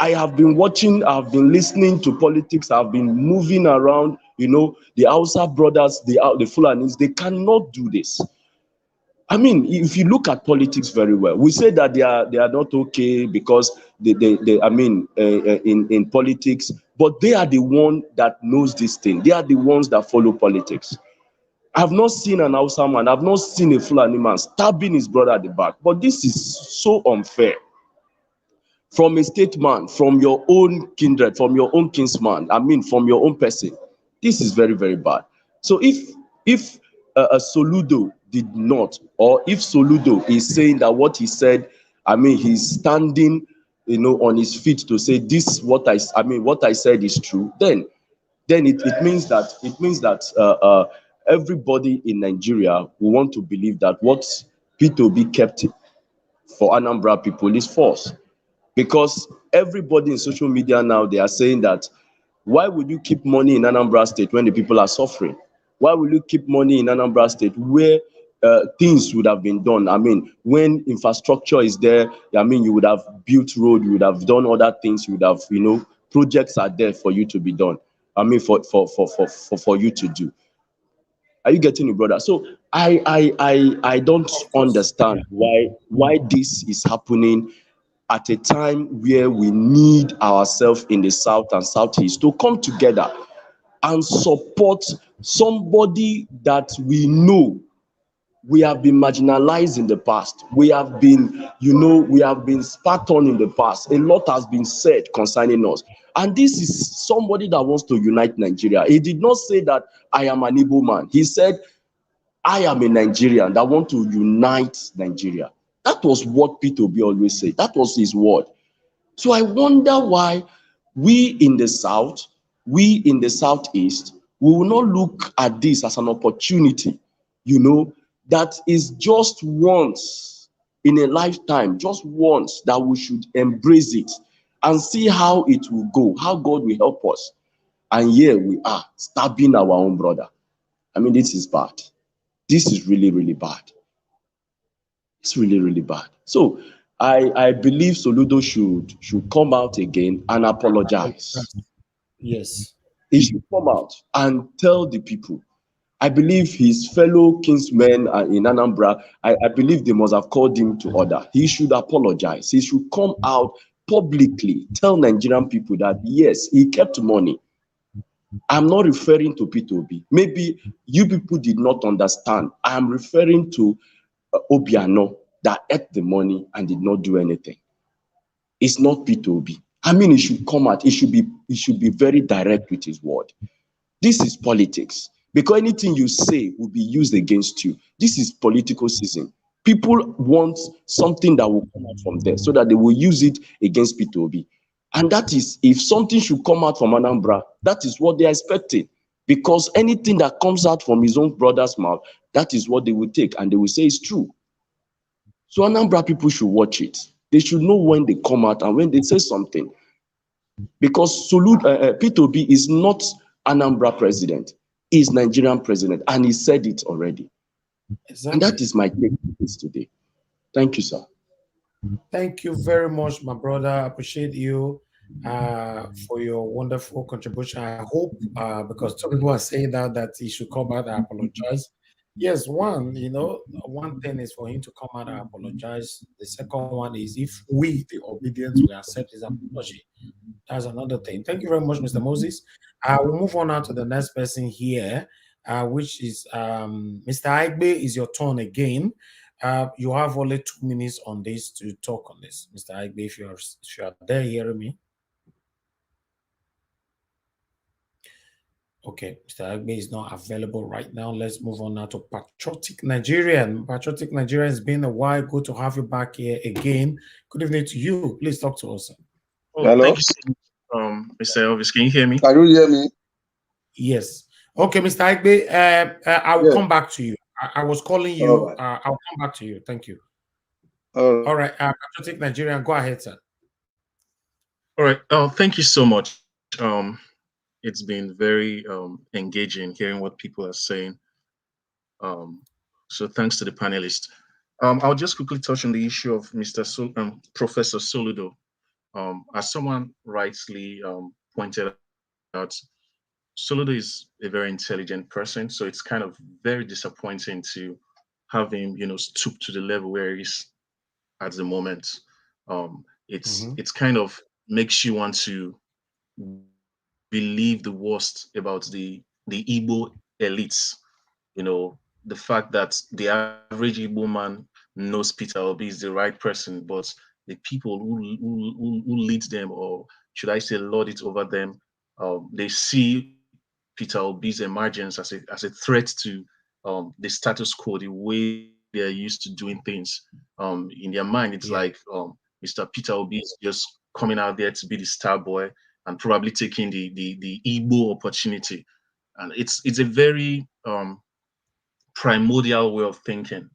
I have been watching, I've been listening to politics, I've been moving around, the Hausa brothers, the Fulanis, they cannot do this. I mean, if you look at politics very well, we say that they are not okay because in politics, but they are the one that knows this thing. They are the ones that follow politics. I've not seen an Hausa man, I've not seen a Fulani man stabbing his brother at the back, but this is so unfair. From a statesman, from your own kindred, from your own kinsman, from your own person. This is very, very bad. So if a Soludo did not, or if Soludo is saying that what he said, he's standing, on his feet to say this, what I said is true, then it means that everybody in Nigeria will want to believe that what P2B kept for Anambra people is false. Because everybody in social media now, they are saying that, why would you keep money in Anambra State when the people are suffering? Why will you keep money in Anambra State where things would have been done? When infrastructure is there, you would have built road, you would have done other things, you would have, projects are there for you to be done. For you to do. Are you getting me, brother? So I don't understand why this is happening at a time where we need ourselves in the South and Southeast to come together and support somebody that we know we have been marginalized in the past. We have been, we have been spat on in the past. A lot has been said concerning us. And this is somebody that wants to unite Nigeria. He did not say that I am an Igbo man. He said, I am a Nigerian that want to unite Nigeria. That was what Peter Obi always said. That was his word. So I wonder why we in the South, we in the Southeast, we will not look at this as an opportunity, that is just once in a lifetime, just once, that we should embrace it and see how it will go, how God will help us. And here we are, stabbing our own brother. I mean, this is bad. This is really, really bad. It's really, really bad. So I believe Soludo should come out again and apologize. Yes. He should come out and tell the people. I believe his fellow kinsmen in Anambra, I believe they must have called him to order. He should apologize. He should come out publicly, tell Nigerian people that, yes, he kept money. I'm not referring to P2B. Maybe you people did not understand. I'm referring to Obiano that ate the money and did not do anything. It's not P2B. I mean, he should come out. He should be very direct with his word. This is politics. Because anything you say will be used against you. This is political season. People want something that will come out from there so that they will use it against P2B. And that is, if something should come out from Anambra, that is what they are expecting. Because anything that comes out from his own brother's mouth, that is what they will take and they will say it's true. So Anambra people should watch it. They should know when they come out and when they say something. Because P2B is not Anambra president. He is Nigerian president and he said it already. Exactly. And that is my take on this today. Thank you, sir. Thank you very much, my brother. I appreciate you for your wonderful contribution. I hope, because some people are saying that he should come out and apologize. Yes, one thing is for him to come out and apologize. The second one is if we, the obedience, will accept his apology. That's another thing. Thank you very much, Mr. Moses. We'll move on now to the next person here, which is Mr. Aigbe. Is your turn again. You have only 2 minutes on this to talk on this. Mr. Aigbe, if you are there hearing me. Okay, Mr. Aigbe is not available right now. Let's move on now to Patriotic Nigerian. Patriotic Nigerian, it's been a while. Good to have you back here again. Good evening to you. Please talk to us. Oh, hello. Thank you so much, Mr. Elvis. Can you hear me? Can you hear me? Yes. Okay, Mr. Aigbe, I will come back to you. I was calling you. Right. I'll come back to you. Thank you. All right. Patriotic Nigerian, go ahead, sir. All right. Thank you so much. It's been very engaging hearing what people are saying. So thanks to the panelists. I'll just quickly touch on the issue of Professor Soludo. As someone rightly pointed out, Soludo is a very intelligent person, so it's kind of very disappointing to have him, stoop to the level where he is at the moment. It's kind of makes you want to believe the worst about the Igbo elites. The fact that the average Igbo man knows Peter Obi is the right person, but the people who lead them, or should I say lord it over them, they see Peter Obi's emergence as a threat to the status quo, the way they are used to doing things. In their mind, it's like Mr. Peter Obi is just coming out there to be the star boy and probably taking the Igbo opportunity. And it's a very primordial way of thinking.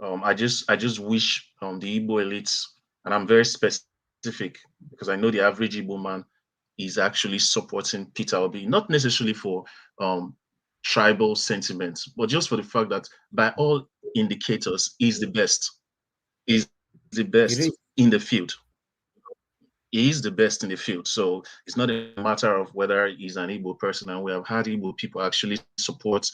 I just wish the Igbo elites, and I'm very specific because I know the average Igbo man is actually supporting Peter Obi, not necessarily for tribal sentiments, but just for the fact that by all indicators, he's the best. He's the best in the field. He is the best in the field. So it's not a matter of whether he's an Igbo person, and we have had Igbo people actually support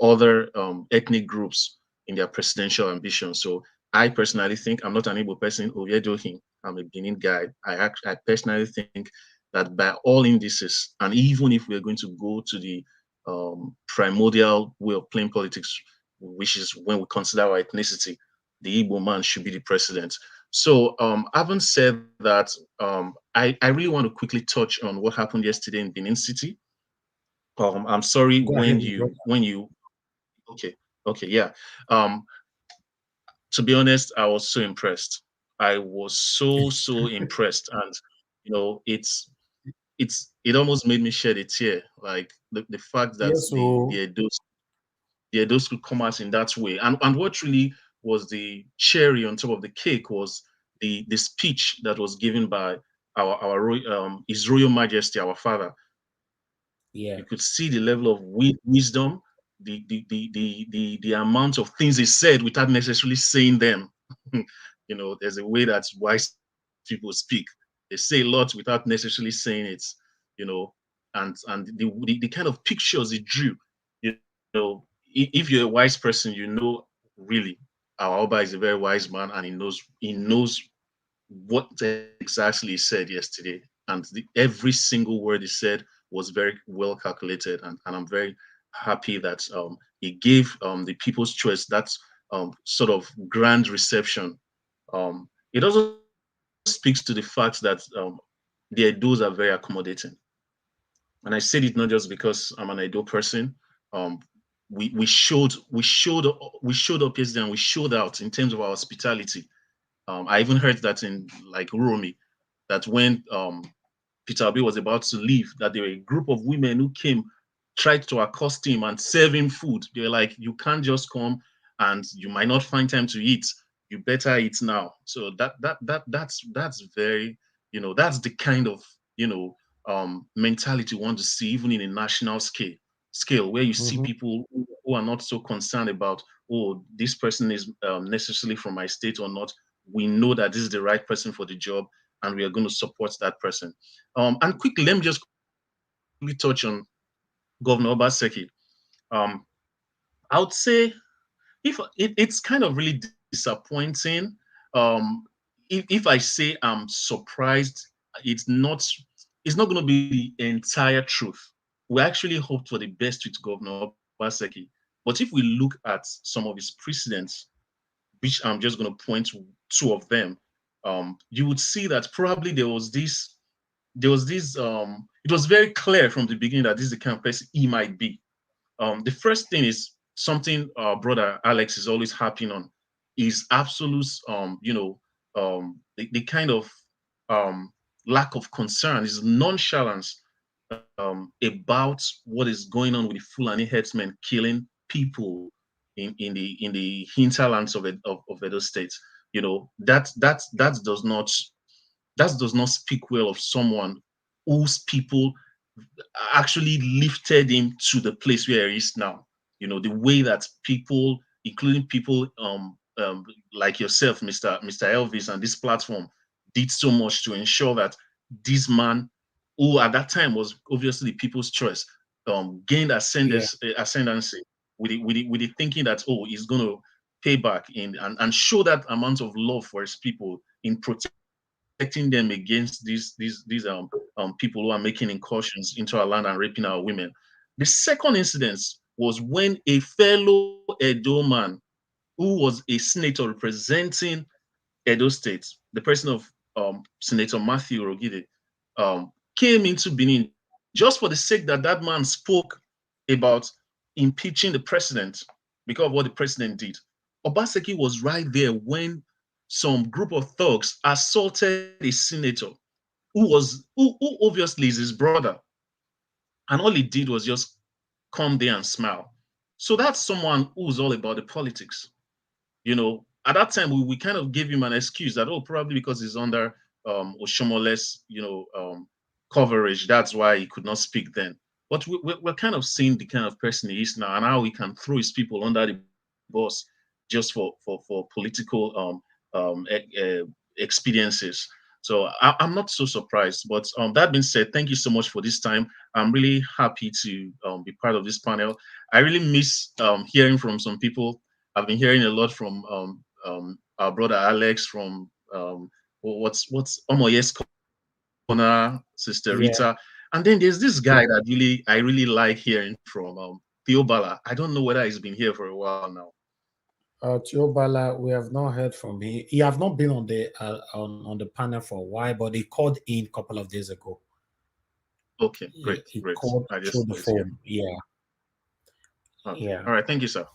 other ethnic groups in their presidential ambitions. So I personally think, I'm not an Igbo person, Oviedohin, I'm a Benin guy. I personally think that by all indices, and even if we're going to go to the primordial way of playing politics, which is when we consider our ethnicity, the Igbo man should be the president. So, having said that, I really want to quickly touch on what happened yesterday in Benin City. I'm sorry Go ahead, brother. okay, okay, yeah. Um, to be honest, I was so impressed. I was so impressed, and it almost made me shed a tear. Like the fact that Yes, so the Edos could come out in that way, and what really was the cherry on top of the cake was the speech that was given by His Royal Majesty, our father. yeah. You could see the level of wisdom, the amount of things he said without necessarily saying them. There's a way that wise people speak. They say a lot without necessarily saying it. You know, and the kind of pictures he drew. You if you're a wise person, really our Oba is a very wise man, and he knows what exactly he said yesterday, and every single word he said was very well calculated, and I'm very happy that he gave the People's Choice that sort of grand reception. It also speaks to the fact that the Edos are very accommodating, and I said it not just because I'm an Edo person. Um, we showed up yesterday, and we showed out in terms of our hospitality. I even heard that in like Uromi, that when Peter Obi was about to leave, that there were a group of women who came, tried to accost him and serve him food. They were like, "You can't just come, and you might not find time to eat. You better eat now." So that's very, that's the kind of mentality we want to see even in a national scale where you see Mm-hmm. people who are not so concerned about, oh, this person is necessarily from my state or not. We know that this is the right person for the job, and we are going to support that person. And quickly, let me just quickly touch on Governor Obaseki. Um, I would say it's kind of really disappointing. Um, if I say I'm surprised, it's not it's not going to be the entire truth. We actually hoped for the best with Governor Obaseki, but if we look at some of his precedents, which I'm just going to point to two of them, you would see that probably there was this it was very clear from the beginning that this is the kind of person he might be. The first thing is something our brother Alex is always harping on, is absolute the kind of um lack of concern, is nonchalance about what is going on with the Fulani herdsmen killing people in the hinterlands of Edo State. That does not speak well of someone whose people actually lifted him to the place where he is now. The way that people, including people like yourself, Mr. Elvis, and this platform did so much to ensure that this man, who at that time was obviously the people's choice, gained Yeah. ascendancy with the thinking that, oh, he's going to pay back and show that amount of love for his people in protecting them against these people who are making incursions into our land and raping our women. The second incident was when a fellow Edo man who was a senator representing Edo State, the person of Senator Matthew Rogide, came into Benin just for the sake that that man spoke about impeaching the president because of what the president did. Obaseki was right there when some group of thugs assaulted a senator who obviously is his brother, and all he did was just come there and smile. So that's someone who's all about the politics. At that time we kind of gave him an excuse that, oh, probably because he's under Oshomole's coverage, that's why he could not speak then. But we're kind of seeing the kind of person he is now, and how he can throw his people under the bus just for political expediencies. So I'm not so surprised. But that being said, thank you so much for this time. I'm really happy to be part of this panel. I really miss hearing from some people. I've been hearing a lot from our brother Alex, from what's Omoye's corner, Sister Yeah. Rita, and then there's this guy that I really like hearing from, Theobala. I don't know whether he's been here for a while now. Teobala, we have not heard from him. He have not been on the panel for a while, but he called in a couple of days ago. Okay, great, He great. called I through just the wanted to hear. phone. Yeah, Okay. yeah. All right, thank you, sir.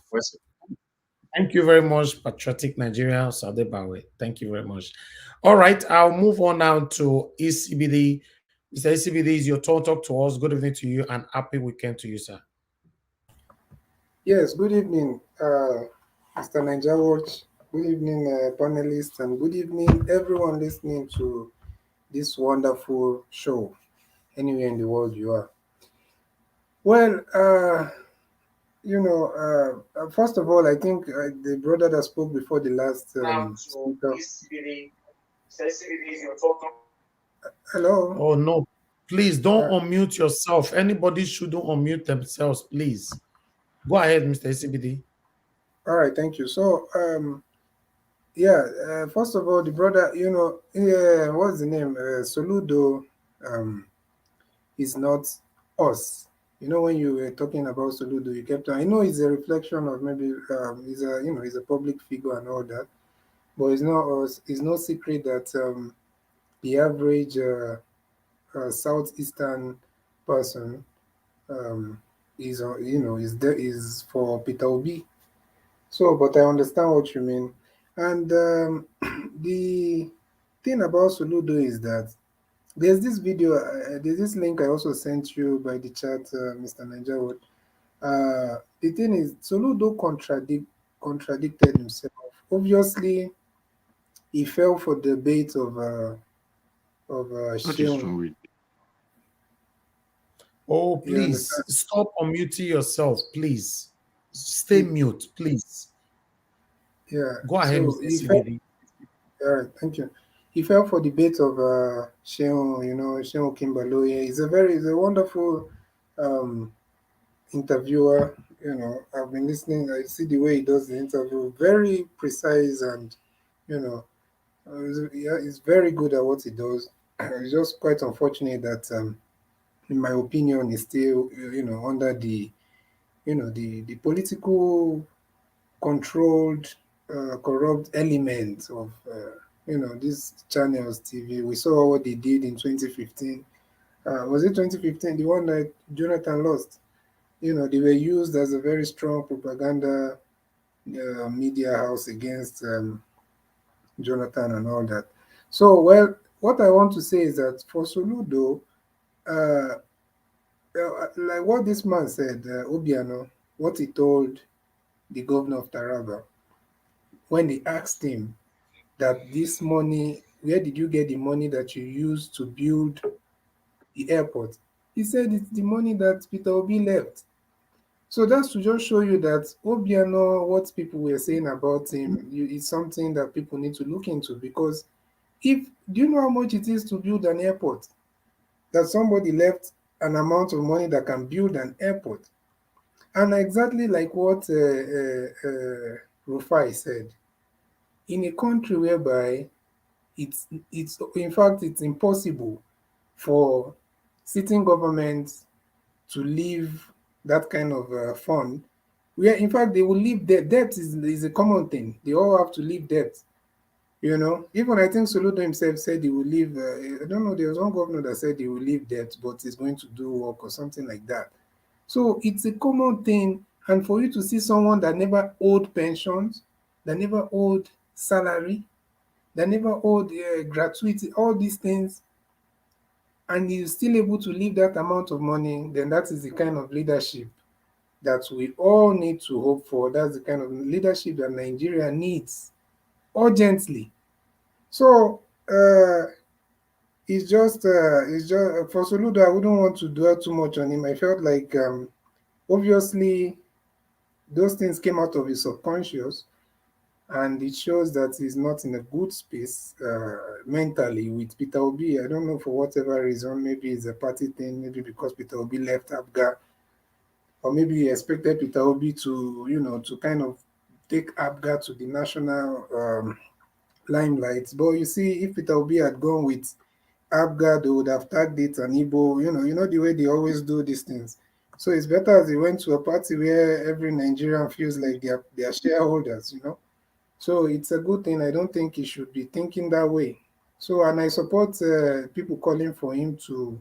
Thank you very much, Patriotic Nigeria, Sadebawe. Thank you very much. All right, I'll move on now to ECBD. Mr. ECBD, is your turn. Talk to us. Good evening to you and happy weekend to you, sir. Yes, good evening, Mr. Niger Watch. Good evening, panelists, and good evening, everyone listening to this wonderful show, anywhere in the world you are. Well, first of all, I think the brother that spoke before the last speaker. Hello. Oh no, please don't unmute yourself. Anybody shouldn't unmute themselves, please. Go ahead, Mr. ECBD. All right, thank you. So, first of all, the brother, what's the name? Soludo is not us. You know, when you were talking about Soludo, you kept on. I know it's a reflection of maybe he's a public figure and all that, but it's not us. It's no secret that the average southeastern person is for Peter Obi. So, but I understand what you mean. And the thing about Soludo is that there's this video, there's this link I also sent you by the chat, Mr. Nigerwood. The thing is, Soludo contradicted himself. Obviously, he fell for the bait of Sheung. Oh, You please understand? stop unmuting yourself, please. Stay mute, please. Yeah. Go ahead, So Mr. he fell. ECBD. All right, thank you. He fell for the bait of Sheung, Sheung Kimbaloye. He's a wonderful um, interviewer. I've been listening. I see the way he does the interview, very precise, and he's very good at what he does. It's just quite unfortunate that, in my opinion, he's still, under the political controlled, corrupt element of, these channels, TV. We saw what they did in 2015. Was it 2015? The one that Jonathan lost. They were used as a very strong propaganda media house against Jonathan and all that. So, well, what I want to say is that for Soludo, like what this man said, Obiano, what he told the governor of Taraba when they asked him that this money, where did you get the money that you used to build the airport? He said it's the money that Peter Obi left. So that's to just show you that Obiano, what people were saying about him, is something that people need to look into, because do you know how much it is to build an airport? That somebody left an amount of money that can build an airport. And exactly like what Rufai said, in a country whereby it's in fact it's impossible for sitting governments to leave that kind of fund, where in fact they will leave debt. Debt is a common thing. They all have to leave debt. Even I think Soludo himself said he will leave. I don't know. There was one governor that said he will leave debt, but he's going to do work or something like that. So it's a common thing. And for you to see someone that never owed pensions, that never owed salary, that never owed gratuity, all these things, and you're still able to leave that amount of money, then that is the kind of leadership that we all need to hope for. That's the kind of leadership that Nigeria needs urgently. So it's just for Soludo, I wouldn't want to dwell too much on him. I felt like obviously those things came out of his subconscious, and it shows that he's not in a good space mentally with Peter Obi. I don't know, for whatever reason. Maybe it's a party thing, maybe because Peter Obi left ABGA, or maybe he expected Peter Obi to kind of take ABGA to the national limelight. But you see, if Peter Obi had gone with Abga, they would have tagged it an Igbo, you know the way they always do these things. So it's better as he went to a party where every Nigerian feels like they are shareholders, you know. So it's a good thing. I don't think he should be thinking that way. So, and I support people calling for him to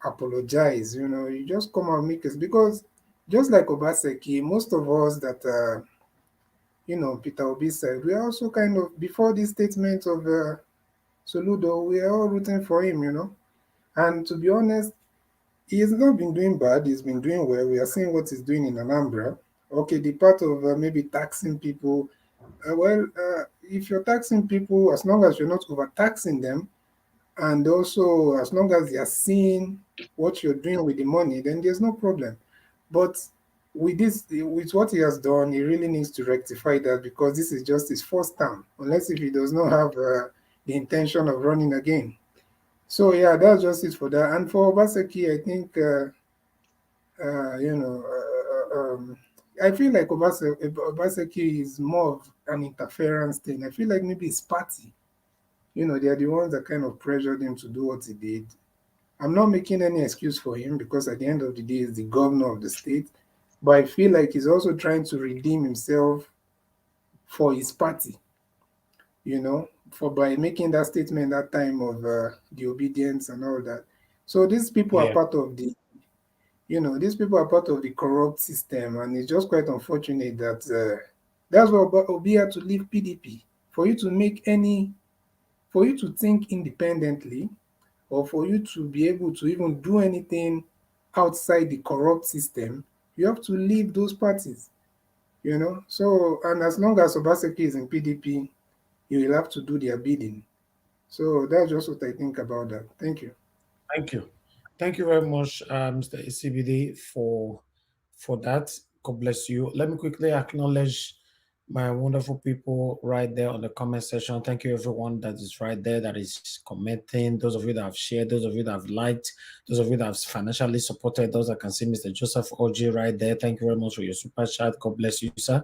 apologize. You know, you just come out and make it, because just like Obaseki, most of us that Peter Obi said, we are also kind of, before this statement of Soludo, we are all rooting for him, you know. And to be honest, he has not been doing bad. He's been doing well. We are seeing what he's doing in Anambra. Okay, the part of maybe taxing people. If you're taxing people, as long as you're not overtaxing them, and also as long as they are seeing what you're doing with the money, then there's no problem. But with what he has done, he really needs to rectify that, because this is just his first term, unless if he does not have the intention of running again. So yeah, that's just it for that. And for Obaseki, I think I feel like Obaseki is more of an interference thing. I feel like maybe his party, they are the ones that kind of pressured him to do what he did. I'm not making any excuse for him, because at the end of the day, he's the governor of the state. But I feel like he's also trying to redeem himself for his party, for by making that statement that time of the obedience and all that. So these people are part of these people are part of the corrupt system, and it's just quite unfortunate that that's why Obi had to leave PDP. For you to think independently, or for you to be able to even do anything outside the corrupt system, you have to leave those parties, So, and as long as Obaseki is in PDP, you will have to do their bidding. So that's just what I think about that. Thank you. Thank you. Thank you very much, Mr. ACBD, for that. God bless you. Let me quickly acknowledge my wonderful people right there on the comment section. Thank you, everyone that is right there, that is commenting. Those of you that have shared, those of you that have liked, those of you that have financially supported, those that can see Mr. Joseph OG right there. Thank you very much for your super chat. God bless you, sir.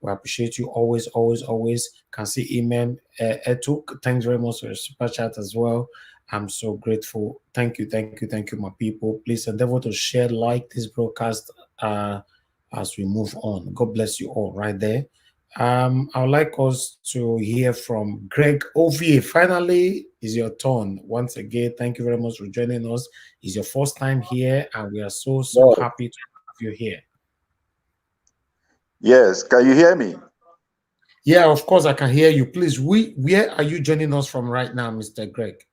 We appreciate you always, always, always. Can see Imam Etuk. Thanks very much for your super chat as well. I'm so grateful. Thank you, thank you, thank you, my people. Please endeavor to share, like this broadcast as we move on. God bless you all right there. I would like us to hear from Greg Ovie. Finally, is your turn. Once again, thank you very much for joining us. It's your first time here, and we are so happy to have you here. Yes, can you hear me? Yeah, of course I can hear you. Please, where are you joining us from right now, Mr. Greg?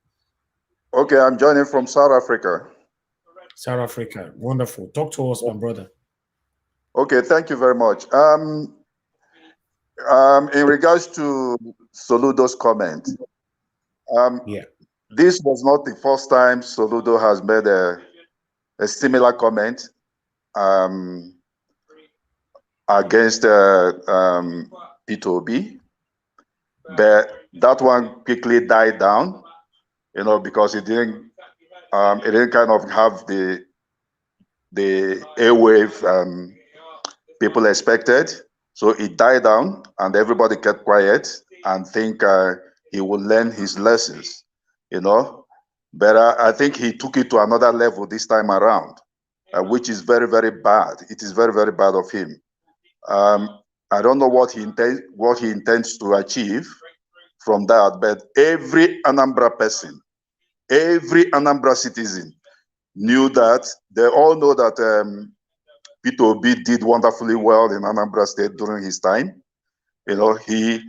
Okay, I'm joining from South Africa. South Africa, wonderful. Talk to us, my brother. Okay, thank you very much. In regards to Soludo's comment, this was not the first time Soludo has made a similar comment against Peter Obi, but that one quickly died down, because it didn't kind of have the airwave people expected. So it died down, and everybody kept quiet and think he will learn his lessons, But I think he took it to another level this time around, which is very, very bad. It is very, very bad of him. I don't know what he intends to achieve from that, but every Anambra person, every Anambra citizen knew that. They all know that Peter Obi did wonderfully well in Anambra State during his time. He,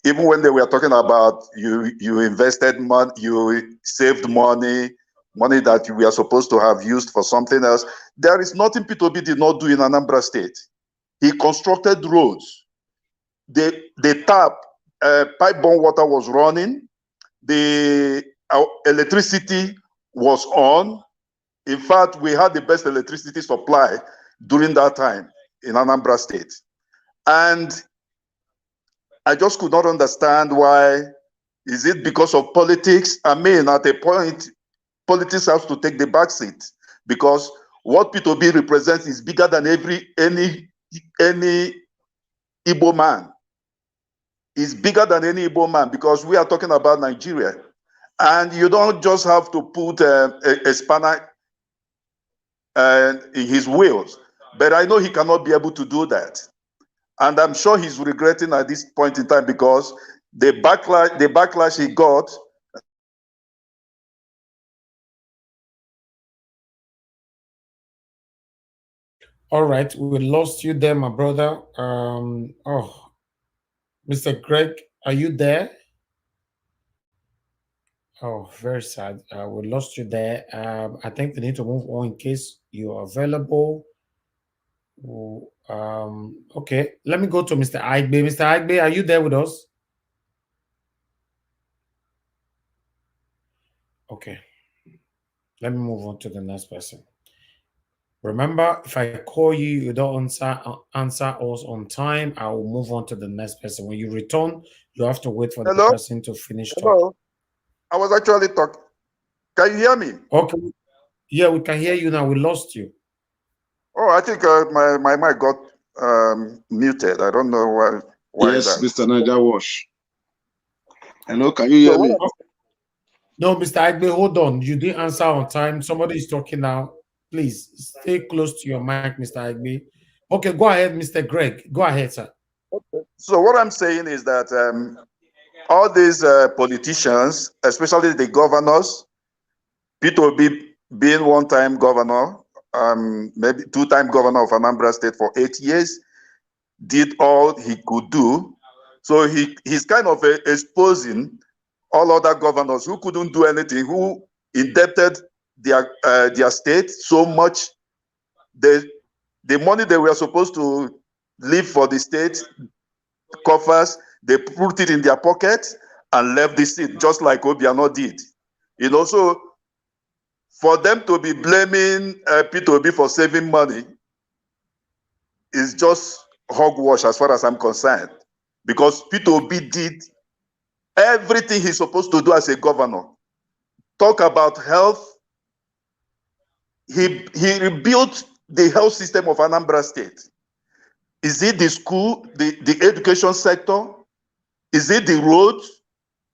even when they were talking about you invested money, you saved money that you were supposed to have used for something else. There is nothing Peter Obi did not do in Anambra State. He constructed roads. The tap, pipe-borne water was running. The electricity was on. In fact, we had the best electricity supply during that time in Anambra State. And I just could not understand why. Is it because of politics? I mean, at a point, politics has to take the back seat, because what Peter Obi represents is bigger than any Igbo man. is bigger than any Igbo man, because we are talking about Nigeria. And you don't just have to put a spanner in his wheels. But I know he cannot be able to do that. And I'm sure he's regretting at this point in time, because the backlash he got. All right, we lost you there, my brother. Mr. Greg, are you there? Oh, very sad. We lost you there. I think we need to move on in case you're available. Okay, let me go to Mr. Aigbe. Mr. Aigbe, are you there with us? Okay, let me move on to the next person. Remember, if I call you, you don't answer us on time, I will move on to the next person. When you return, you have to wait for the person to finish talking. I was actually talking. Can you hear me? Okay. Yeah, we can hear you now. We lost you. Oh, I think my mic got muted. I don't know why. Yes, Mr. Naija Wash. Hello, can you hear me? No, Mr. Aigbe, hold on. You didn't answer on time. Somebody is talking now. Please stay close to your mic, Mr. Aigbe. Okay, go ahead, Mr. Greg. Go ahead, sir. Okay. So what I'm saying is that all these politicians, especially the governors, Peter Obi being one-time governor, maybe two-time governor of Anambra State for 8 years, did all he could do. So he's kind of exposing all other governors who couldn't do anything, who indebted their state so much. The money they were supposed to leave for the state coffers, they put it in their pocket and left the seat, just like Obiano did. You know, so for them to be blaming Peter Obi for saving money is just hogwash as far as I'm concerned, because Peter Obi did everything he's supposed to do as a governor. Talk about health. He rebuilt the health system of Anambra State. Is it the school, the education sector? Is it the roads?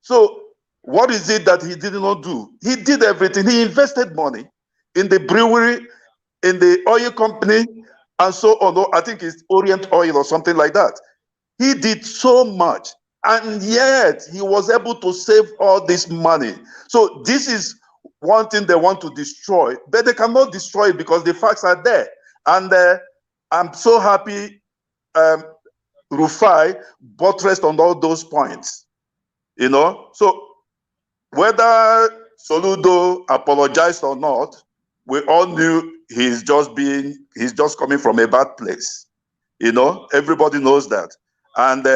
So what is it that he did not do? He did everything. He invested money in the brewery, in the oil company, and so on. I think it's Orient Oil or something like that. He did so much, and yet he was able to save all this money. So this is one thing they want to destroy, but they cannot destroy it because the facts are there. And I'm so happy Rufai buttressed on all those points. You know, so whether Soludo apologized or not, we all knew he's just coming from a bad place. You know, everybody knows that. And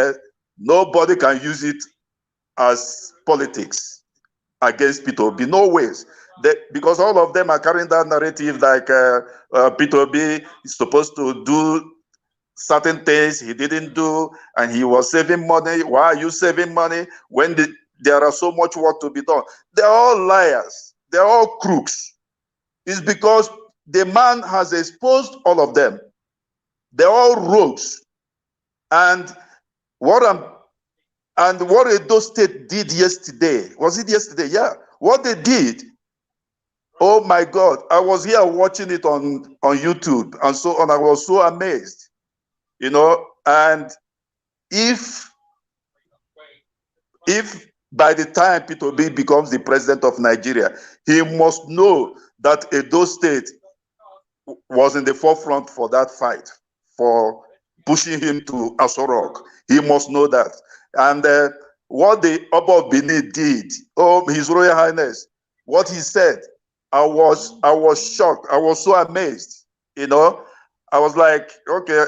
nobody can use it as politics against Peter Obi. No ways. Because all of them are carrying that narrative like Peter Obi is supposed to do certain things he didn't do, and he was saving money. Why are you saving money when there are so much work to be done? They're all liars. They're all crooks. It's because the man has exposed all of them. They're all rogues. And what Edo State did yesterday, was it yesterday? Yeah. What they did, oh my God, I was here watching it on YouTube and so on. I was so amazed, you know. And if by the time Peter Obi becomes the president of Nigeria, he must know that Edo State was in the forefront for that fight, for pushing him to Aso Rock. He must know that. And what the Oba of Benin did, oh, His Royal Highness, what he said, I was shocked. I was so amazed. You know, I was like, okay,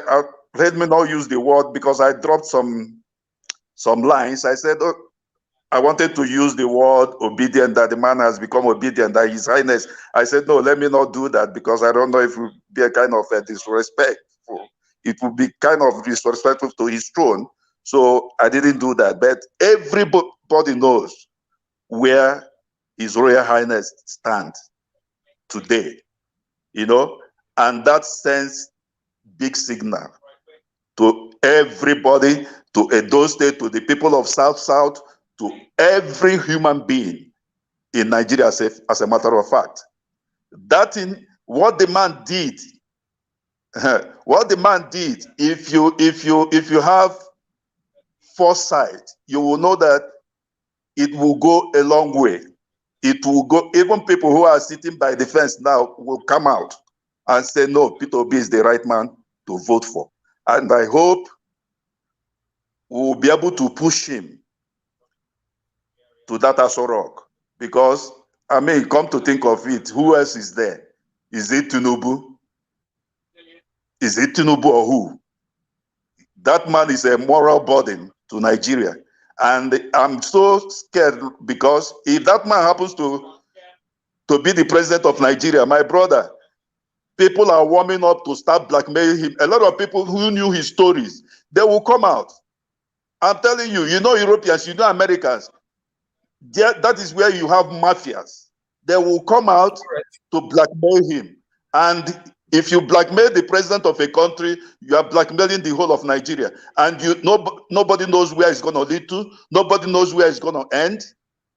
let me not use the word because I dropped some lines. I said, oh, I wanted to use the word obedient, that the man has become obedient, that His Highness. I said, no, let me not do that because I don't know if it would be a kind of a disrespectful. It would be kind of disrespectful to his throne. So I didn't do that. But everybody knows where His Royal Highness stands today, you know, and that sends big signal to everybody to Edo State, to the people of South, to every human being in Nigeria, as a matter of fact. That in what the man did, what the man did, if you have foresight, you will know that it will go a long way. It will go, even people who are sitting by the fence now will come out and say, no, Peter Obi is the right man to vote for. And I hope we'll be able to push him to that Aso Rock. Because, I mean, come to think of it, who else is there? Is it Tinubu? Is it Tinubu or who? That man is a moral burden to Nigeria. And I'm so scared because if that man happens to be the president of Nigeria, my brother, people are warming up to start blackmailing him. A lot of people who knew his stories, they will come out. I'm telling you, you know Europeans, you know Americans, that is where you have mafias. They will come out to blackmail him. And if you blackmail the president of a country, you are blackmailing the whole of Nigeria. And nobody knows where it's going to lead to. Nobody knows where it's going to end.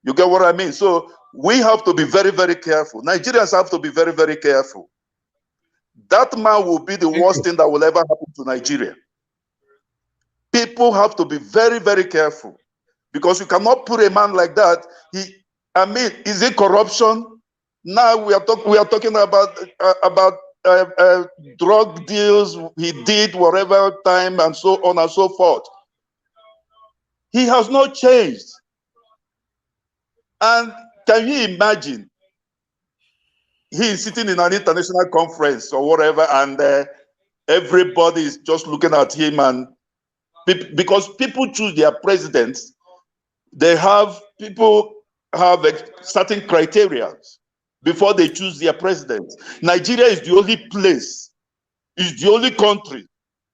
You get what I mean? So we have to be very, very careful. Nigerians have to be very, very careful. That man will be the worst thing that will ever happen to Nigeria. People have to be very, very careful. Because you cannot put a man like that. Is it corruption? Now we are talking about drug deals he did whatever time and so on and so forth. He has not changed. And can you imagine? He is sitting in an international conference or whatever, and everybody is just looking at him, and because people choose their presidents, people have certain criteria before they choose their president. Nigeria is the only place, is the only country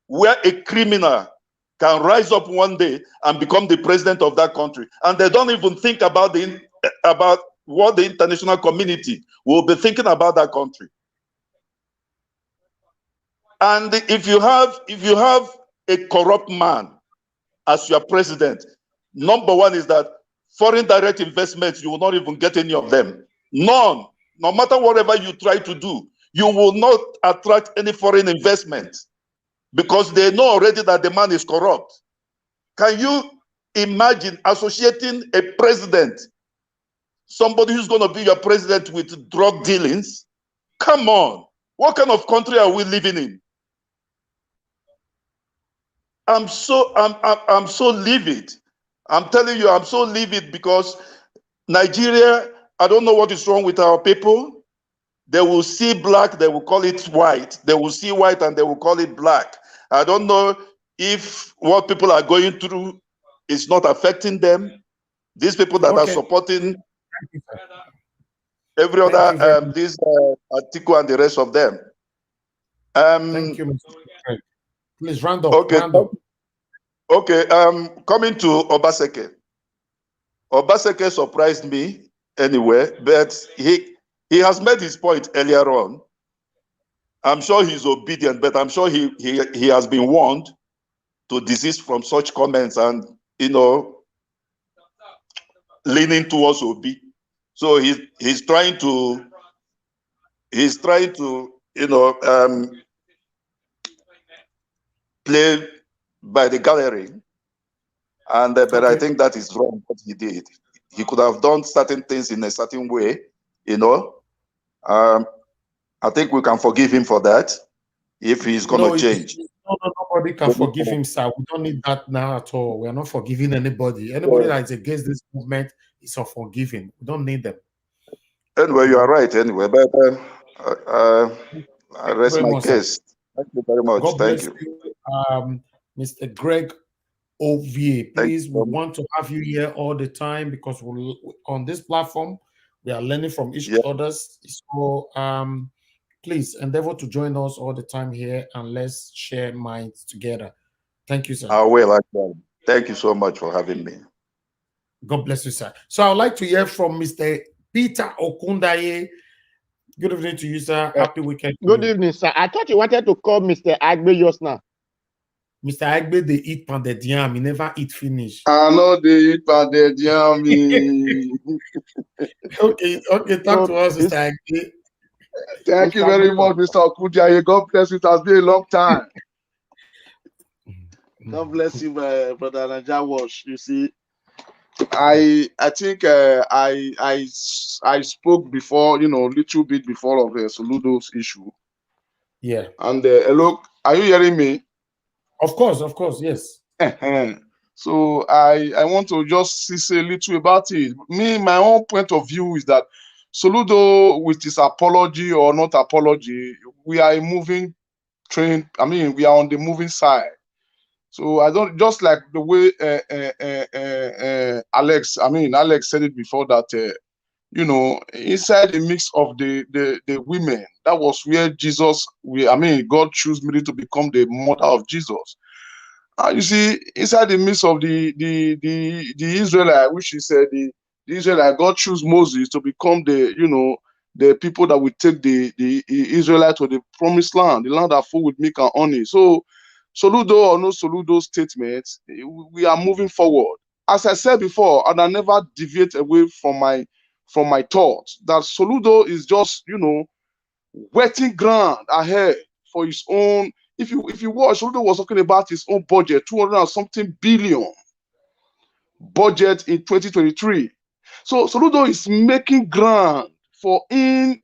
where a criminal can rise up one day and become the president of that country. And they don't even think about what the international community will be thinking about that country. And if you have a corrupt man as your president, number one is that foreign direct investments, you will not even get any of them. None. No matter whatever you try to do, you will not attract any foreign investment because they know already that the man is corrupt. Can you imagine associating a president, somebody who's going to be your president, with drug dealings? Come on. What kind of country are we living in? I'm so livid. I'm telling you, I'm so livid because Nigeria, I don't know what is wrong with our people. They will see black, they will call it white. They will see white and they will call it black. I don't know if what people are going through is not affecting them. These people that are supporting every other, this article and the rest of them. Thank you, Mr. Craig. Please round up. Okay. Round up. Okay. Coming to Obaseki. Obaseki surprised me anyway, but he has made his point earlier on. I'm sure he's obedient, but I'm sure he has been warned to desist from such comments and, leaning towards Obi. So he's trying to play by the gallery, and but I think that is wrong what he did. He could have done certain things in a certain way, I think we can forgive him for that if he's going to change. Nobody can forgive him, sir. We don't need that now at all. We are not forgiving anybody. Anybody that is against this movement is unforgiving. We don't need them. Anyway, you are right. Anyway, but I rest my case. Thank you very much. God Thank bless you. Mr. Greg OVA. Please, we want to have you here all the time because on this platform, we are learning from each other's. So please endeavor to join us all the time here and let's share minds together. Thank you, sir. I will. Thank you so much for having me. God bless you, sir. So I would like to hear from Mr. Peter Okundaye. Good evening to you, sir. Happy weekend. Good evening, sir. I thought you wanted to call Mr. Agbe just now. Mr. Agbe, they eat pounded yam. He never eat finish. I know they eat pounded yam. Okay, talk to us, Mr. Agbe. Thank you very much, Mr. Okudia. God bless you. It has been a long time. God bless you, my brother Naja Wash. You see, I think I spoke before, little bit before of Soludo's issue. Yeah. And look, are you hearing me? Of course, yes. So I want to just say a little about it. My own point of view is that Soludo, with his apology or not apology, we are a moving train. I mean, we are on the moving side. So I don't, just like the way Alex said it before, that inside the mix of the women, that was where God chose Mary to become the mother of Jesus. You see, inside the midst of the Israelite, which is the Israelite, God chose Moses to become the people that will take the Israelite to the promised land, the land that full with milk and honey. So, Soludo or no Soludo statement, we are moving forward. As I said before, and I never deviate away from my thoughts, that Soludo is just wetting ground ahead for his own. If you watch, Soludo was talking about his own budget, 200 and something billion budget in 2023. So Soludo is making ground for him,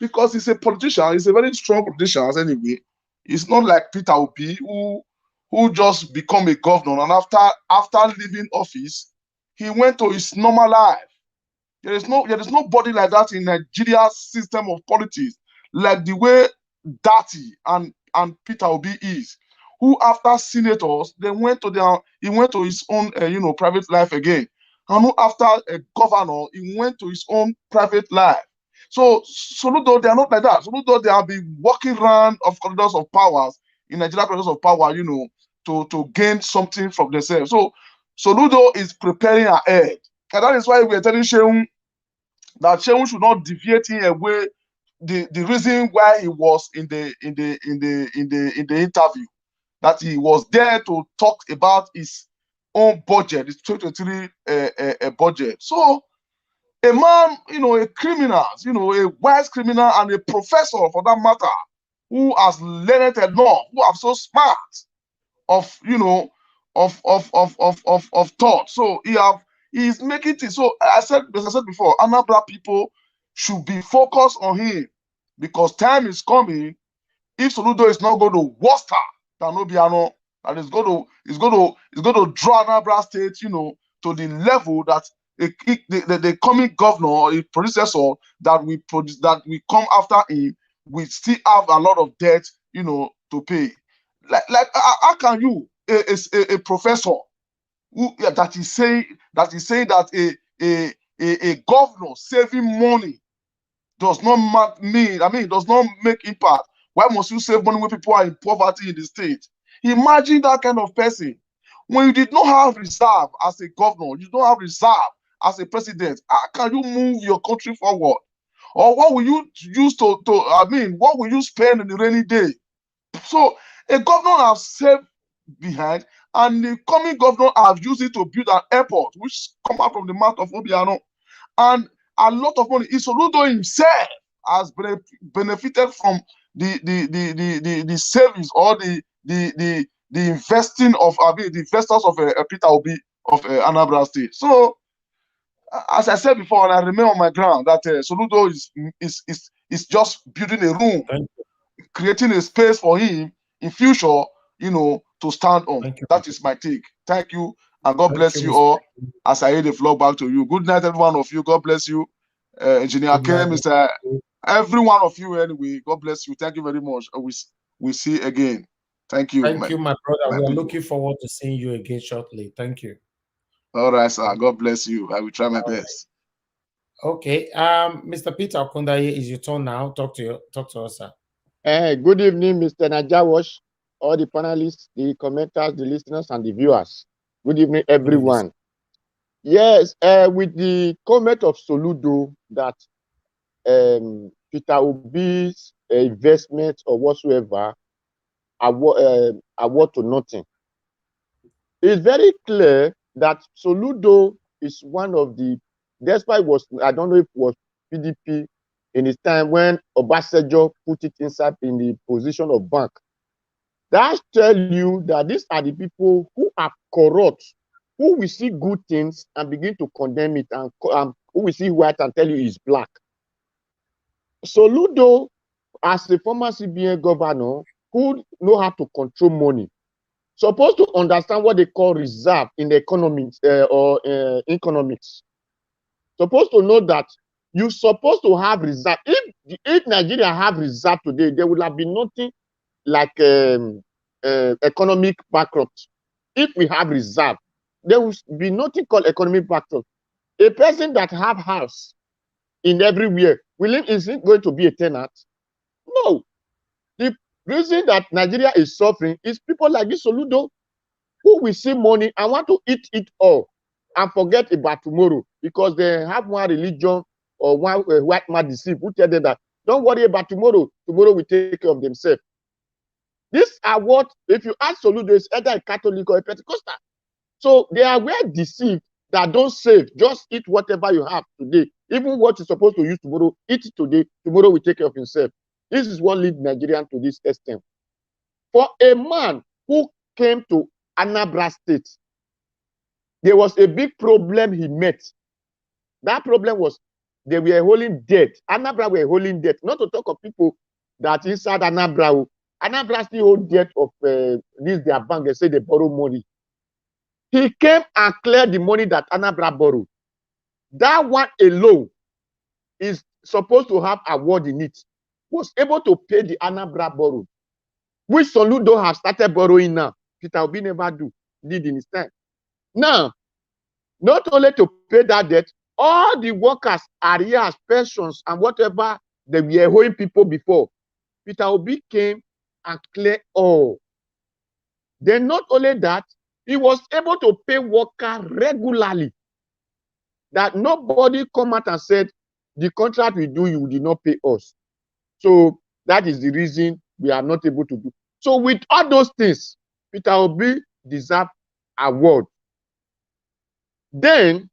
because he's a politician. He's a very strong politician anyway. It's not like Peter Obi, who just become a governor, and after leaving office, he went to his normal life. There is nobody like that in Nigeria's system of politics, like the way Dati and Peter Obi is, who after senators, he went to his own private life again, and who after a governor, he went to his own private life. So Soludo, they are not like that. Soludo, they have been walking around of corridors of powers in Nigeria, corridors of power, to gain something from themselves. So Soludo is preparing ahead, and that is why we are telling Shehu that Shehu should not deviate him away. The reason why he was in the interview, that he was there to talk about his own budget, his 2023 budget. So a man, a criminal, a wise criminal and a professor for that matter, who has learned enough, who are so smart of thought. So he is making it. So as I said before, Anambra people should be focused on him, because time is coming. If Soludo is not going to worse than Obiano, and it's going to draw Anambra State, to the level that the coming governor or a predecessor that we come after him, we still have a lot of debt, to pay. Like how can you, a professor, that is saying that a governor saving money does not does not make impact? Why must you save money when people are in poverty in the state? Imagine that kind of person. When you did not have reserve as a governor, you don't have reserve as a president, how can you move your country forward? Or what will you use what will you spend in the rainy day? So a governor has saved behind, and the coming governor have used it to build an airport, which come out from the mouth of Obiano, and a lot of money. Soludo himself has benefited from the savings or the investing of the investors of Peter Obi of Anambra State. So as I said before, and I remain on my ground, that Soludo is just building a room, creating a space for him in future, to stand on. That is my take. Thank you, and God bless you all. As I hear the floor back to you. Good night, every one of you. God bless you, Engineer K, Mr. Every one of you. Anyway, God bless you. Thank you very much. We see again. Thank you. Thank you, my brother. We are looking forward to seeing you again shortly. Thank you. All right, sir. God bless you. I will try my best. Okay. Mr. Peter Okundaye, is your turn now. Talk to us, sir. Good evening, Mr. Najawash, all the panelists, the commenters, the listeners, and the viewers. Good evening, everyone. Yes, with the comment of Soludo that Peter Obi's investment or whatsoever award to nothing. It's very clear that Soludo is one of the, despite was, I don't know if it was PDP in his time when Obaseki put it inside in the position of bank. That tell you that these are the people who are corrupt, who will see good things and begin to condemn it, and who will see white and tell you it's black. Soludo, as a former CBN governor who know how to control money, supposed to understand what they call reserve in the economics economics. Supposed to know that you're supposed to have reserve. If Nigeria have reserve today, there would have been nothing like economic bankrupt. If we have reserve, there will be nothing called economic bankrupt. A person that have house in everywhere, is it going to be a tenant? No. The reason that Nigeria is suffering is people like this Soludo who will see money and want to eat it all and forget about tomorrow because they have one religion or one white man deceive who tell them that don't worry about tomorrow, tomorrow will take care of themselves. These are what, if you ask Soludo, is either a Catholic or a Pentecostal. So they are well deceived that don't save, just eat whatever you have today. Even what you're supposed to use tomorrow, eat it today, tomorrow will take care of himself. This is what leads Nigerians to this extent. For a man who came to Anambra State, there was a big problem he met. That problem was they were holding debt. Anambra were holding debt. Not to talk of people that inside Anambra still hold debt of this their bank. They say they borrow money. He came and cleared the money that Anambra borrowed. That one alone is supposed to have award in it. Was able to pay the Anambra borrowed, which Soludo have started borrowing now. Peter Obi never did in his time. Now, not only to pay that debt, all the workers, arrears, pensions, and whatever they were owing people before, Peter Obi came and cleared all. Then not only that, he was able to pay workers regularly. That nobody come out and said, the contract we do, you did not pay us. So that is the reason we are not able to do. So with all those things, Peter Obi deserves award. Then,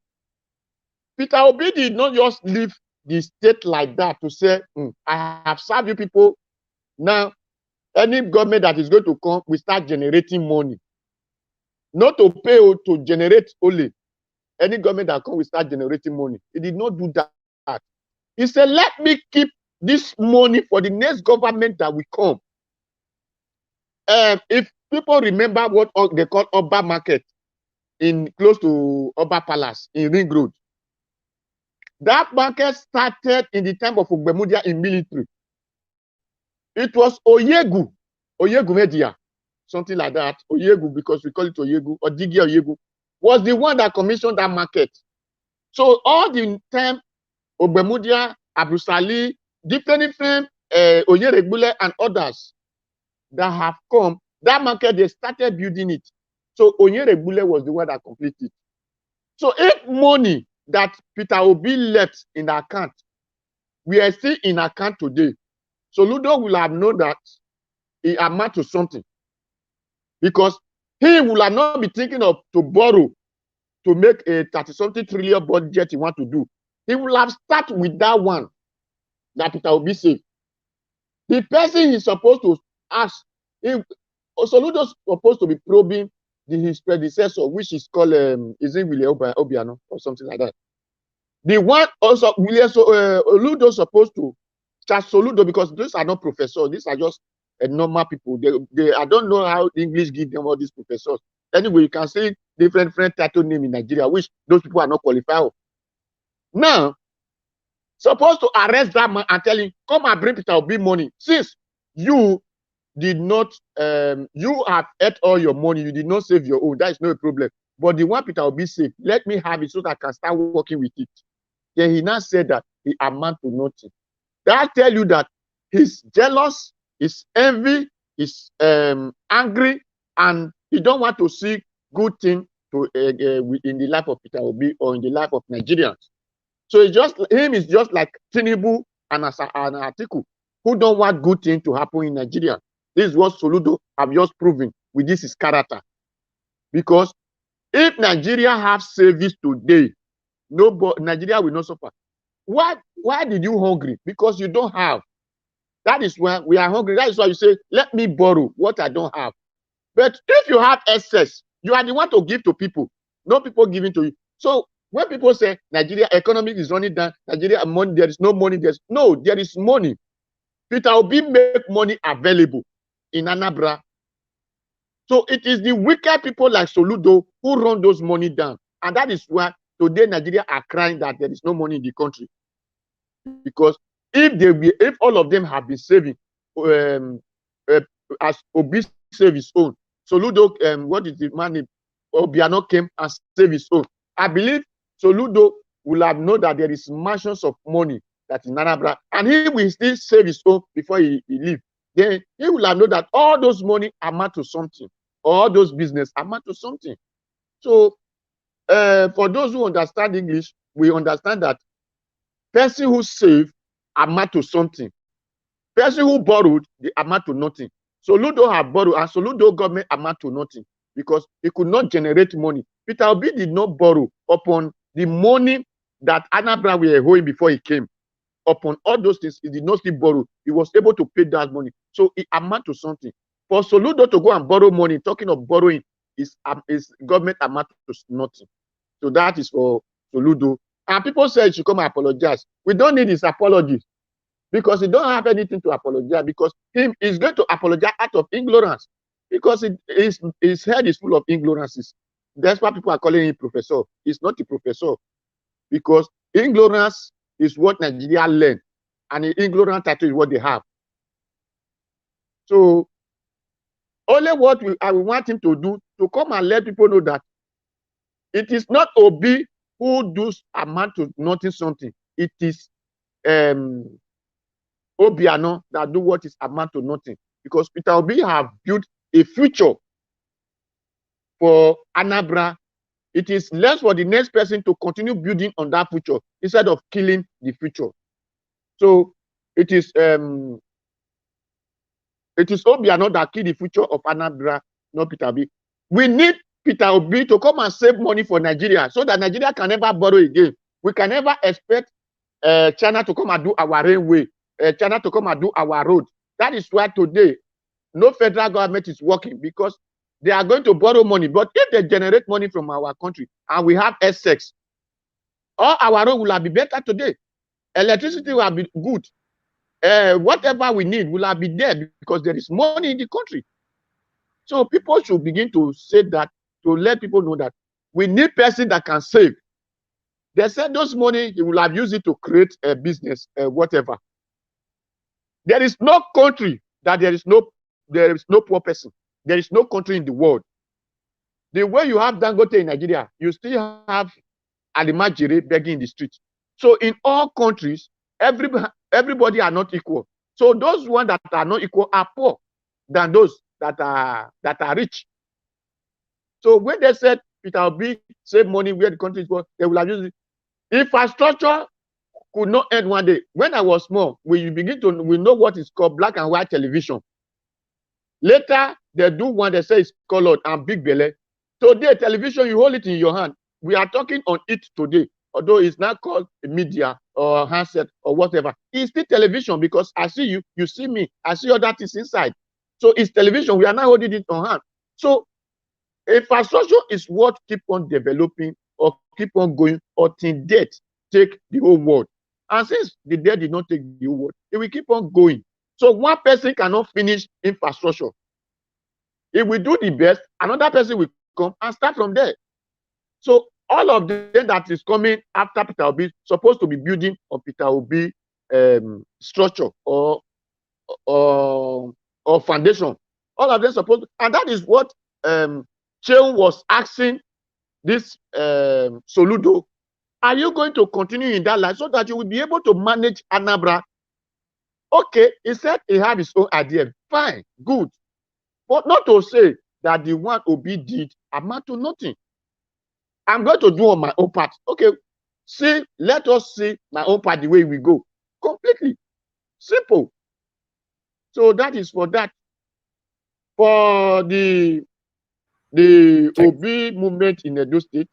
Peter Obi did not just leave the state like that to say, I have served you people. Now, any government that is going to come, we start generating money. Not to pay or to generate only. Any government that comes, we start generating money. He did not do that. He said, let me keep this money for the next government that will come. If people remember what they call Oba Market in close to Oba Palace in Ring Road, that market started in the time of Ogbemudia in military. It was Oyegu Media, something like that. Oyegu, because we call it Oyegu, or Digi Oyegu, was the one that commissioned that market. So all the time, Ogbemudia, Abusali, different Oyeregbule and others that have come, that market, they started building it. So Oyeregbule was the one that completed it. So if money that Peter Obi left in the account, we are still in account today, Soludo will have known that it amounts to something. Because he will have not be thinking of to borrow to make a 30-something trillion budget he want to do. He will have started with that one that Peter Obi said. The person is supposed to ask, Soludo is supposed to be probing his predecessor, which is called, is it William Obiano or something like that? The one also, Soludo is supposed to charge Soludo because these are not professors, these are just normal people. I don't know how English give them all these professors. Anyway, you can see different title name in Nigeria, which those people are not qualified. Now, supposed to arrest that man and tell him, come and bring Peter Obi money. Since you did not, you have ate all your money, you did not save your own, that is no problem. But the one Peter Obi saved, let me have it so that I can start working with it. Then he now said that he amount to nothing. That tell you that he's jealous, he's envy, he's angry, and he don't want to see good thing to in the life of Peter Obi or in the life of Nigerians. So it's just him is just like Tinubu and Atiku, who don't want good thing to happen in Nigeria. This is what Soludo have just proven with this his character. Because if Nigeria have service today, Nigeria will not suffer. Why did you hungry? Because you don't have. That is why we are hungry. That is why you say, let me borrow what I don't have. But if you have excess, you are the one to give to people. No people giving to you. So when people say Nigeria economic is running down, Nigeria money, there is no money. There is money. Peter Obi make money available in Anambra. So it is the wicked people like Soludo who run those money down. And that is why today Nigeria are crying that there is no money in the country. Because if all of them have been saving as Obi save his own, Soludo, what is the man name? Obiano came and saved his own. I believe Soludo will have known that there is mansions of money that in Anambra, and he will still save his own before he leave. Then he will have known that all those money amount to something, all those business amount to something. So for those who understand English, we understand that person who saved amount to something. Person who borrowed, the amount to nothing. Soludo have borrowed, and Soludo government amount to nothing because he could not generate money. Peter Obi did not borrow upon the money that Anambra were owing before he came. Upon all those things, he did not still borrow. He was able to pay that money. So it amount to something. For Soludo to go and borrow money, talking of borrowing, is government amount to nothing. So that is for Soludo. And people say he should come and apologize. We don't need his apologies because he don't have anything to apologize, because him is going to apologize out of ignorance, because his head is full of ignorances. That's why people are calling him professor. He's not a professor, because ignorance is what Nigeria learned, and the ignorant title is what they have. So only what I want him to do to come and let people know that it is not Obi who does amount to nothing something. It is Obiano that do what is amount to nothing, because Peter Obi have built a future for Anambra. It is less for the next person to continue building on that future instead of killing the future. So it is Obiano that kill the future of Anambra, not Peter Obi. We need Peter Obi to come and save money for Nigeria so that Nigeria can never borrow again. We can never expect China to come and do our railway, China to come and do our road. That is why today no federal government is working, because they are going to borrow money. But if they generate money from our country and we have excess, all our road will have been better today. Electricity will have been good. Whatever we need will have been there because there is money in the country. So people should begin to say that, to let people know that we need person that can save. They said those money, you will have used it to create a business, whatever. There is no country that there is no poor person. There is no country in the world. The way you have Dangote in Nigeria, you still have Alimajiri begging in the street. So in all countries, everybody are not equal. So those ones that are not equal are poor than those that are rich. So when they said Peter Obi save money where the country is poor, they will have used it. Infrastructure could not end one day. When I was small, we know what is called black and white television. Later, they do one, they say it's colored and big belly. Today, television, you hold it in your hand. We are talking on it today, although it's not called a media or handset or whatever. It's still television, because I see you, you see me, I see all that is inside. So it's television. We are not holding it on hand. So infrastructure is what keep on developing or keep on going until death take the whole world. And since the death did not take the whole world, it will keep on going. So one person cannot finish infrastructure. If we do the best, another person will come and start from there. So all of them that is coming after Peter Obi supposed to be building on Peter Obi structure or foundation. All of them supposed to, and that is what Cheung was asking this Soludo. Are you going to continue in that line so that you will be able to manage Anambra? Okay, he said he had his own idea. Fine, good. But not to say that the one Obi did amount to nothing. I'm going to do on my own part. Okay, see, let us see my own part the way we go. Completely simple. So that is for that. for the Obi movement in Edo State,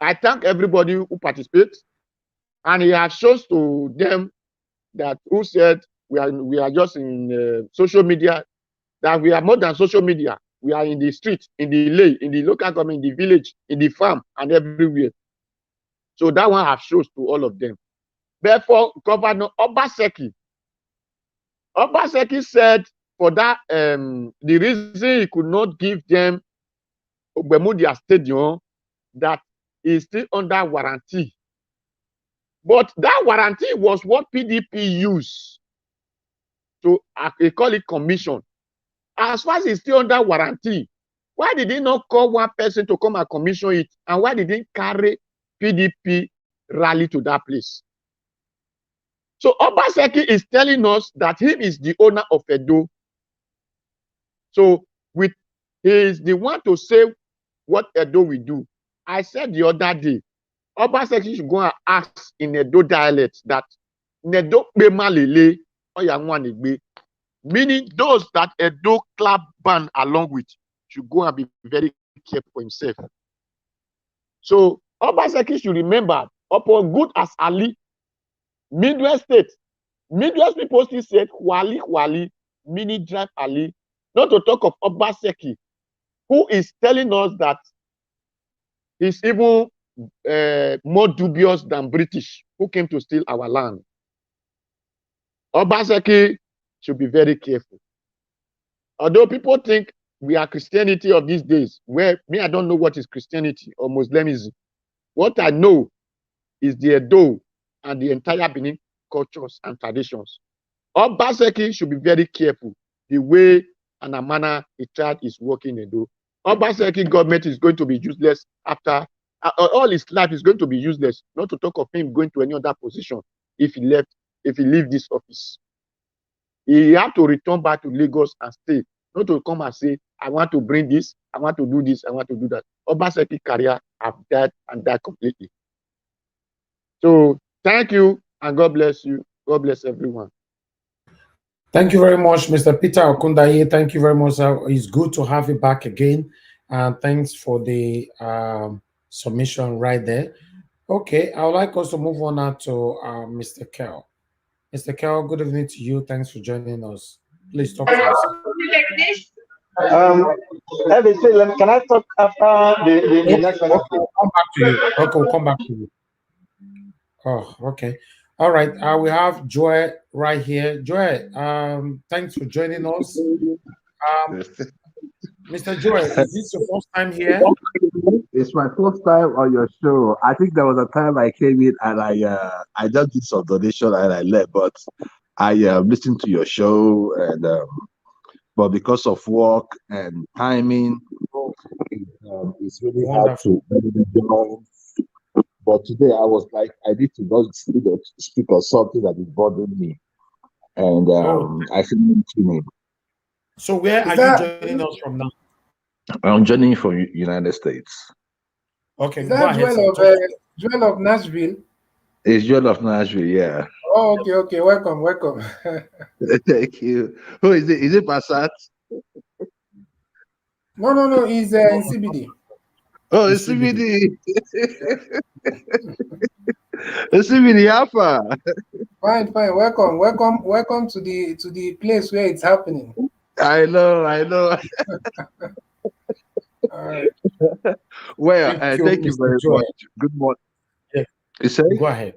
I thank everybody who participates, and he has shown to them that who said we are just in social media, that we are more than social media. We are in the street, in the lay, in the local government, in the village, in the farm, and everywhere. So that one has shows to all of them. Therefore, Governor Obaseki said for that the reason he could not give them Ogbemudia Stadium, that is still under warranty. But that warranty was what PDP used to call it commission. As far as it's still under warranty, why did they not call one person to come and commission it? And why did they carry PDP rally to that place? So Obaseki is telling us that he is the owner of Edo. So he is the one to say what Edo will do. I said the other day, Obaseki should go and ask in Edo dialect that Nedo Bemalele Oyangwanigbe, meaning those that Edo club band along with should go and be very careful for himself. So Obaseki should remember, upon good as Ali, Midwest State, Midwest people still said Wali, meaning drive Ali, not to talk of Obaseki, who is telling us that he's even more dubious than British, who came to steal our land. Obaseki should be very careful. Although people think we are Christianity of these days, where me, I don't know what is Christianity or Muslimism. What I know is the Edo and the entire Benin cultures and traditions. Obaseki should be very careful the way and the manner the child is working Edo. Obaseki government is going to be useless after all his life is going to be useless, not to talk of him going to any other position if he leave this office. He have to return back to Lagos and stay, not to come and say, I want to bring this, I want to do this, I want to do that. Obaseki career have died and died completely. So thank you and God bless you. God bless everyone. Thank you very much, Mr. Peter Okundaye. Thank you very much. It's good to have you back again. And thanks for the submission right there. Okay, I would like us to move on now to Mr. Kel. Mr. Kel, good evening to you. Thanks for joining us. Please talk to us. Can I talk after the next one? Okay, we'll come back to you. Okay, we'll come back to you. Oh, okay. All right. We have Joy right here. Joy, thanks for joining us. Mr. Joy, is this your first time here? It's my first time on your show. I think there was a time I came in and I just did some donation and I left, but I listened to your show and but because of work and timing, it's really hard to join. But today I was like, I need to just speak on something that is bothering me, and I feel tuning. So where are you joining us from now? I'm joining from United States. Okay, is that Joel of Nashville? It's Joel of Nashville, yeah. Oh, okay. Welcome. Thank you. Who is it? Is it Passat? No. He's in CBD. Oh, it's CBD. It's CBD Alpha. Fine. Welcome to the place where it's happening. I know. All right. Well, thank you very much. Good morning. Yeah. You say? Go ahead.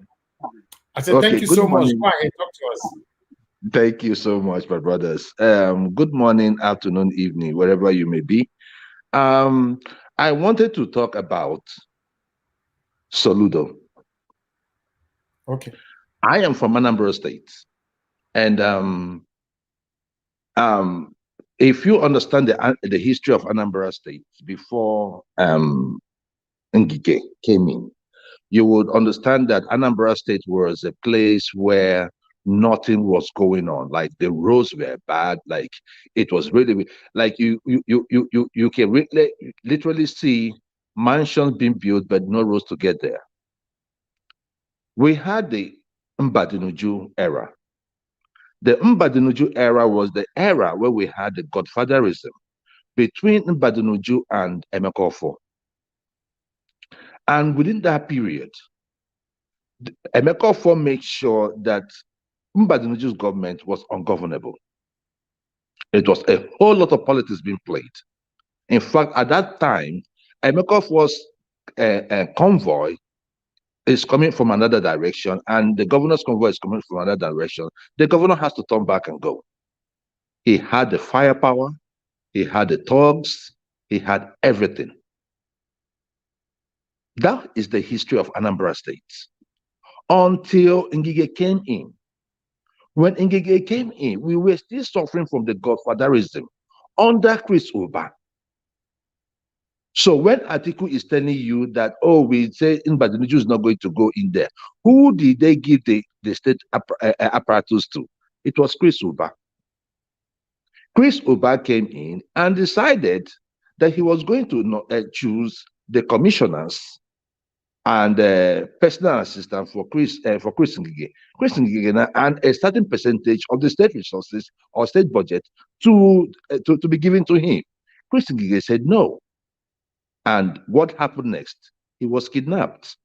I said thank you so much. Go ahead, talk to us. Thank you so much, my brothers. Good morning, afternoon, evening, wherever you may be. I wanted to talk about Soludo. Okay. I am from Anambra State, and if you understand the history of Anambra State before Ngige came in, you would understand that Anambra State was a place where nothing was going on. Like the roads were bad. Like it was really like you can literally see mansions being built, but no roads to get there. We had the Mbadinuju era. The Mbadinuju era was the era where we had the godfatherism between Mbadinuju and Emekofo. And within that period, Emekofo made sure that Mbadinuju's government was ungovernable. It was a whole lot of politics being played. In fact, at that time, Emekofo's convoy is coming from another direction, and the governor's convoy is coming from another direction. The governor has to turn back and go. He had the firepower, he had the thugs, he had everything. That is the history of Anambra State. Until Ngige came in. When Ngige came in, we were still suffering from the godfatherism under Chris Oba. So when Atiku is telling you that, oh, we say Mbadinuju is not going to go in there, who did they give the state apparatus to? It was Chris Oba. Chris Oba came in and decided that he was going to choose the commissioners and personal assistant for Chris Ngige. Chris Ngige and a certain percentage of the state resources or state budget to be given to him. Chris Ngige said no. And what happened next? He was kidnapped.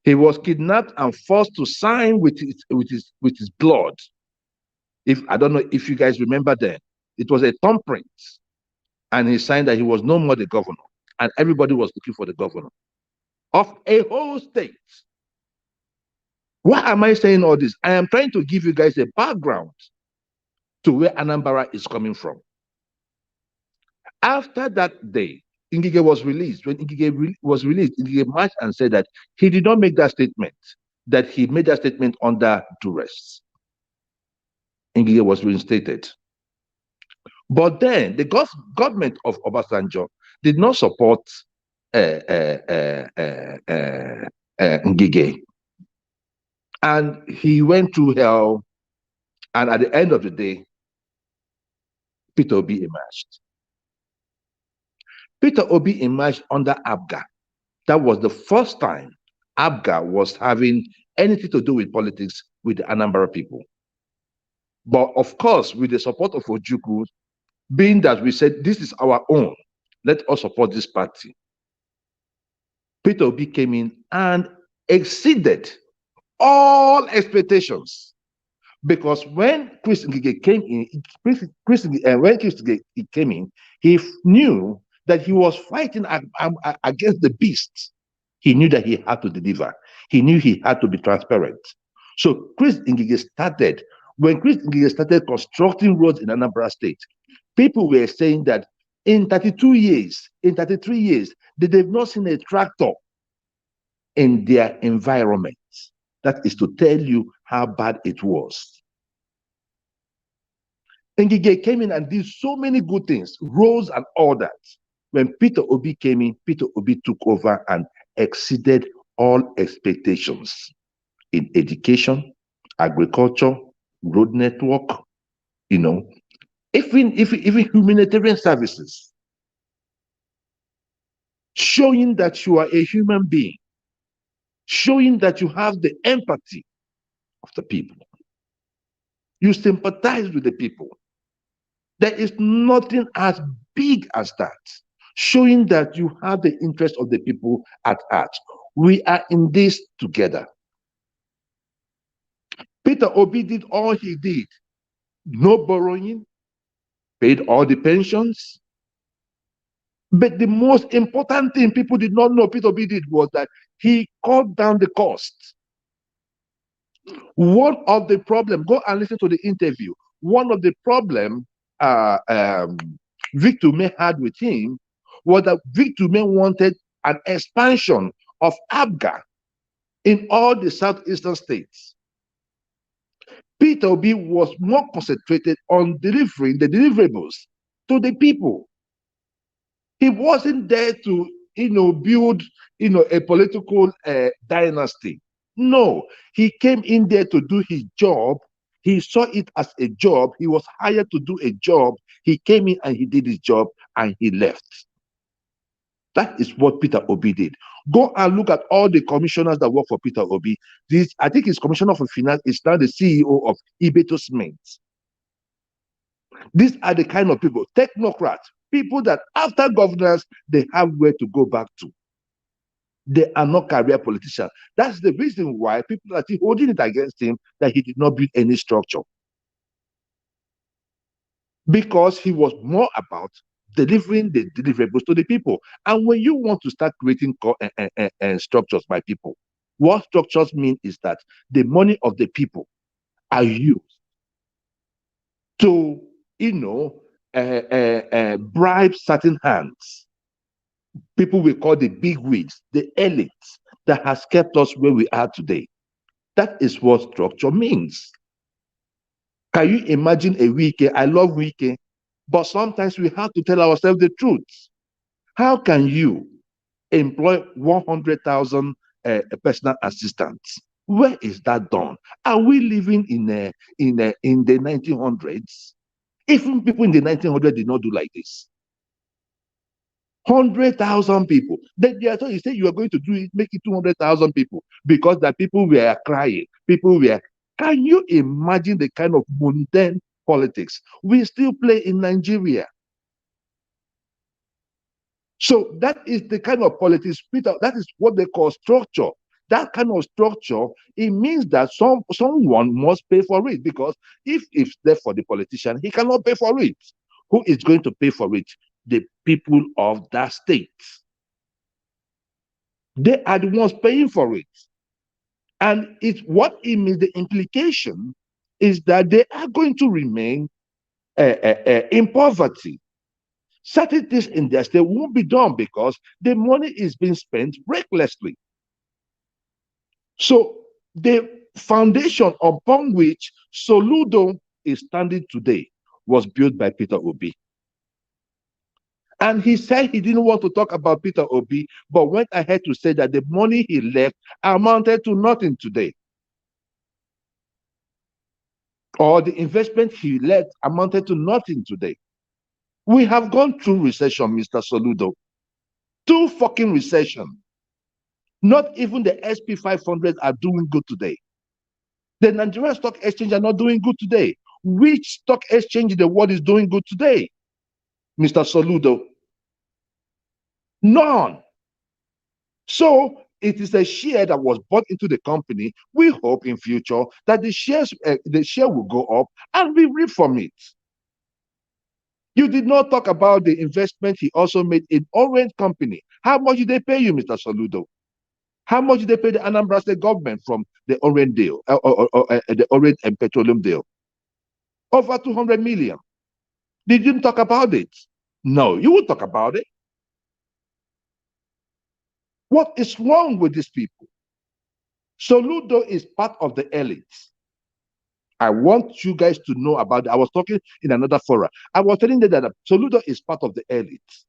He was kidnapped and forced to sign with his blood. I don't know if you guys remember then, it was a thumbprint, and he signed that he was no more the governor, and everybody was looking for the governor of a whole state. Why am I saying all this? I am trying to give you guys a background to where Anambra is coming from. After that day, Ngige was released. When Ngige was released, Ngige marched and said that he did not make that statement, that he made that statement under duress. Ngige was reinstated. But then the government of Obasanjo did not support Ngige. And he went through hell, and at the end of the day, Peter Obi emerged. Peter Obi emerged under Abga. That was the first time Abga was having anything to do with politics with the Anambra people. But of course, with the support of Ojukwu, being that we said, this is our own, let us support this party. Peter Obi came in and exceeded all expectations. Because when Chris Ngige came in, when Chris Ngige came in, he knew that he was fighting against the beast. He knew that he had to deliver. He knew he had to be transparent. So Chris Ngige started, when Chris Ngige started constructing roads in Anambra State, people were saying that in 33 years, they've not seen a tractor in their environment. That is to tell you how bad it was. Ngige came in and did so many good things, roads and all that. When Peter Obi came in, Peter Obi took over and exceeded all expectations in education, agriculture, road network, even humanitarian services, showing that you are a human being, showing that you have the empathy of the people. You sympathize with the people. There is nothing as big as that, showing that you have the interest of the people at heart. We are in this together. Peter Obi did all he did. No borrowing, paid all the pensions. But the most important thing people did not know Peter Obi did was that he cut down the cost. One of the problems, go and listen to the interview. One of the problems Victor May had with him was that Victor May wanted an expansion of ABGA in all the southeastern states. Peter Obi was more concentrated on delivering the deliverables to the people. He wasn't there to, build, a political dynasty. No, he came in there to do his job. He saw it as a job. He was hired to do a job. He came in and he did his job and he left. That is what Peter Obi did. Go and look at all the commissioners that work for Peter Obi. This, I think, his commissioner for finance is now the CEO of Ibeto Cement. These are the kind of people, technocrats, people that after governance, they have where to go back to. They are not career politicians. That's the reason why people are still holding it against him that he did not build any structure. Because he was more about delivering the deliverables to the people. And when you want to start creating structures by people, what structures mean is that the money of the people are used to, bribe certain hands. People we call the big wigs, the elites that has kept us where we are today. That is what structure means. Can you imagine a Wike? I love Wike, but sometimes we have to tell ourselves the truth. How can you employ 100,000 personal assistants? Where is that done? Are we living in the 1900s? Even people in the 1900s did not do like this. 100,000 people. Then they are told, you say you are going to do it, make it 200,000 people because the people were crying. People were. Can you imagine the kind of mundane politics we still play in Nigeria? So that is the kind of politics, Peter. That is what they call structure. That kind of structure, it means that someone must pay for it, because if it's there for the politician, he cannot pay for it. Who is going to pay for it? The people of that state. They are the ones paying for it. And it's what it means, the implication is that they are going to remain in poverty. Certain things in their state won't be done because the money is being spent recklessly. So the foundation upon which Soludo is standing today was built by Peter Obi. And he said he didn't want to talk about Peter Obi, but went ahead to say that the money he left amounted to nothing today. Or the investment he left amounted to nothing today. We have gone through recession, Mr. Soludo. 2 fucking recession. Not even the SP 500 are doing good today. The Nigerian Stock Exchange are not doing good today. Which stock exchange in the world is doing good today, Mr. Soludo? None. So it is a share that was bought into the company. We hope in future that the share will go up and we reap from it. You did not talk about the investment he also made in Orange Company. How much did they pay you, Mr. Soludo? How much did they pay the Anambra State government from the Orange deal, the Orange and Petroleum deal? Over 200 million. Did you talk about it? No, you will talk about it. What is wrong with these people? Soludo is part of the elites. I want you guys to know about it. I was talking in another forum. I was telling them that Soludo is part of the elites.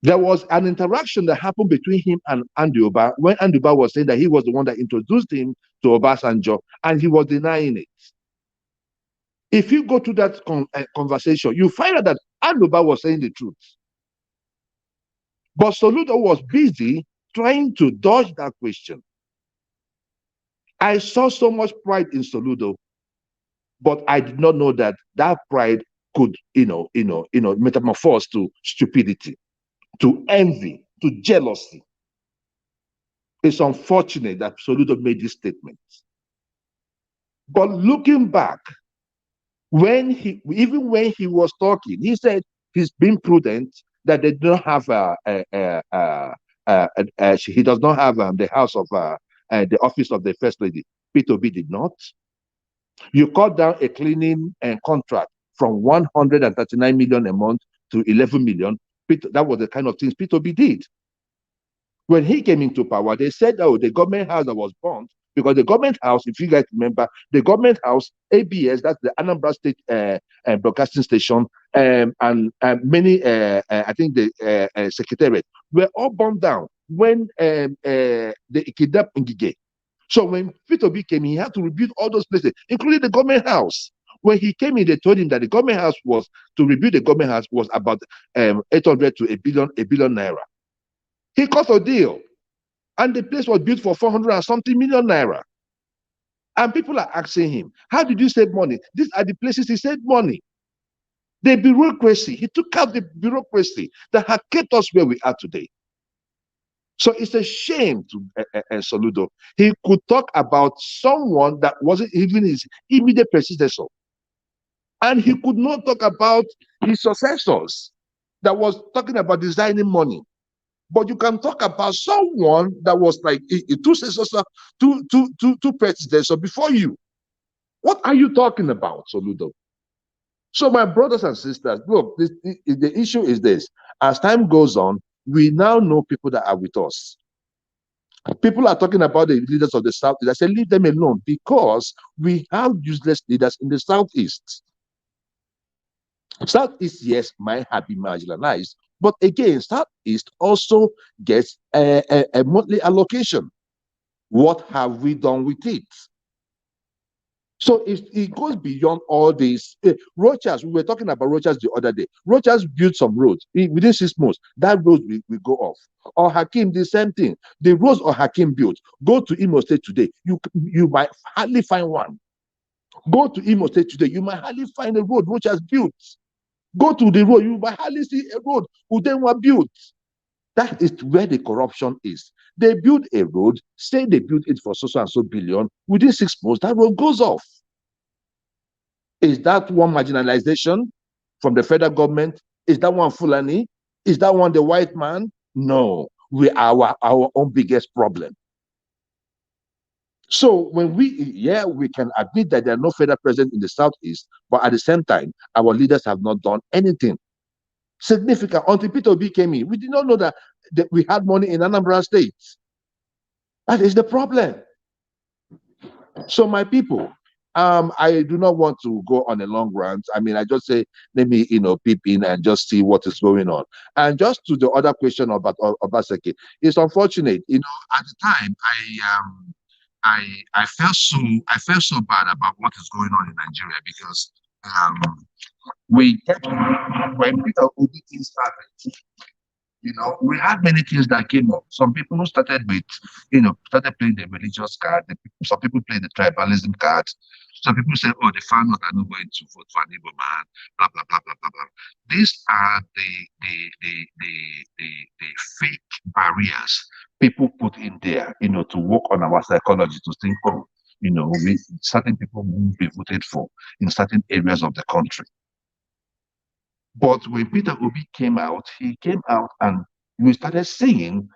There was an interaction that happened between him and Andy Oba when Andy Oba was saying that he was the one that introduced him to Obasanjo, and he was denying it. If you go to that conversation, you find out that Andy Oba was saying the truth. But Soludo was busy trying to dodge that question. I saw so much pride in Soludo, but I did not know that that pride could, metamorphose to stupidity, to envy, to jealousy. It's unfortunate that Soludo made this statement. But looking back, even when he was talking, he said he's been prudent, that they don't have he does not have the house of the office of the first lady. P2B did not. You cut down a cleaning contract from 139 million a month to 11 million. That was the kind of things P2B did. When he came into power, they said, oh, the government house that was burnt, because the government house, if you guys remember, the government house, ABS, that's the Anambra State Broadcasting Station, and many, I think the secretariat, were all burned down when they kidnapped Ngige. So when P2B came, he had to rebuild all those places, including the government house. When he came in, they told him that the government house was, to rebuild the government house was about 800 to a billion naira. He cut a deal, and the place was built for 400 and something million naira. And people are asking him, how did you save money? These are the places he saved money. The bureaucracy, he took out the bureaucracy that had kept us where we are today. So it's a shame to Soludo. He could talk about someone that wasn't even his immediate predecessor. And he could not talk about his successors that was talking about designing money. But you can talk about someone that was like two predecessors before you. What are you talking about, Soludo? So my brothers and sisters, look, the issue is this. As time goes on, we now know people that are with us. People are talking about the leaders of the Southeast. I say, leave them alone, because we have useless leaders in the Southeast. Southeast, yes, might have been marginalized, but again, Southeast also gets a monthly allocation. What have we done with it? So it goes beyond all this. Rochas, we were talking about Rochas the other day. Rochas built some roads. Within 6 months, that road will go off. Or Hakim, the same thing. The roads or Hakim built. Go to Imo State today. You might hardly find one. Go to Imo State today. You might hardly find a road Rochas built. Go to the road. You might hardly see a road Udenwa built. That is where the corruption is. They build a road, say they built it for so and so billion. Within 6 months, that road goes off. Is that one marginalization from the federal government? Is that one Fulani? Is that one the white man? No, we are our own biggest problem. So when we can admit that there are no federal president in the Southeast, but at the same time, our leaders have not done anything significant. Until Peter Obi came in, we did not know that we had money in Anambra State. That is the problem. So my people, I do not want to go on a long rant. I mean, I just say, let me, peep in and just see what is going on. And just to the other question about Obaseki, it's unfortunate, at the time, I felt so bad about what is going on in Nigeria, because when Peter Obi started, we had many things that came up. Some people who started with, started playing the religious card. Some people played the tribalism card. Some people said, oh, they found out I'm not going to vote for an Igbo man, blah, blah, blah, blah, blah, blah. These are the fake barriers people put in there, to work on our psychology, to think, oh, certain people won't be voted for in certain areas of the country. But when Peter Obi came out, he came out and we started saying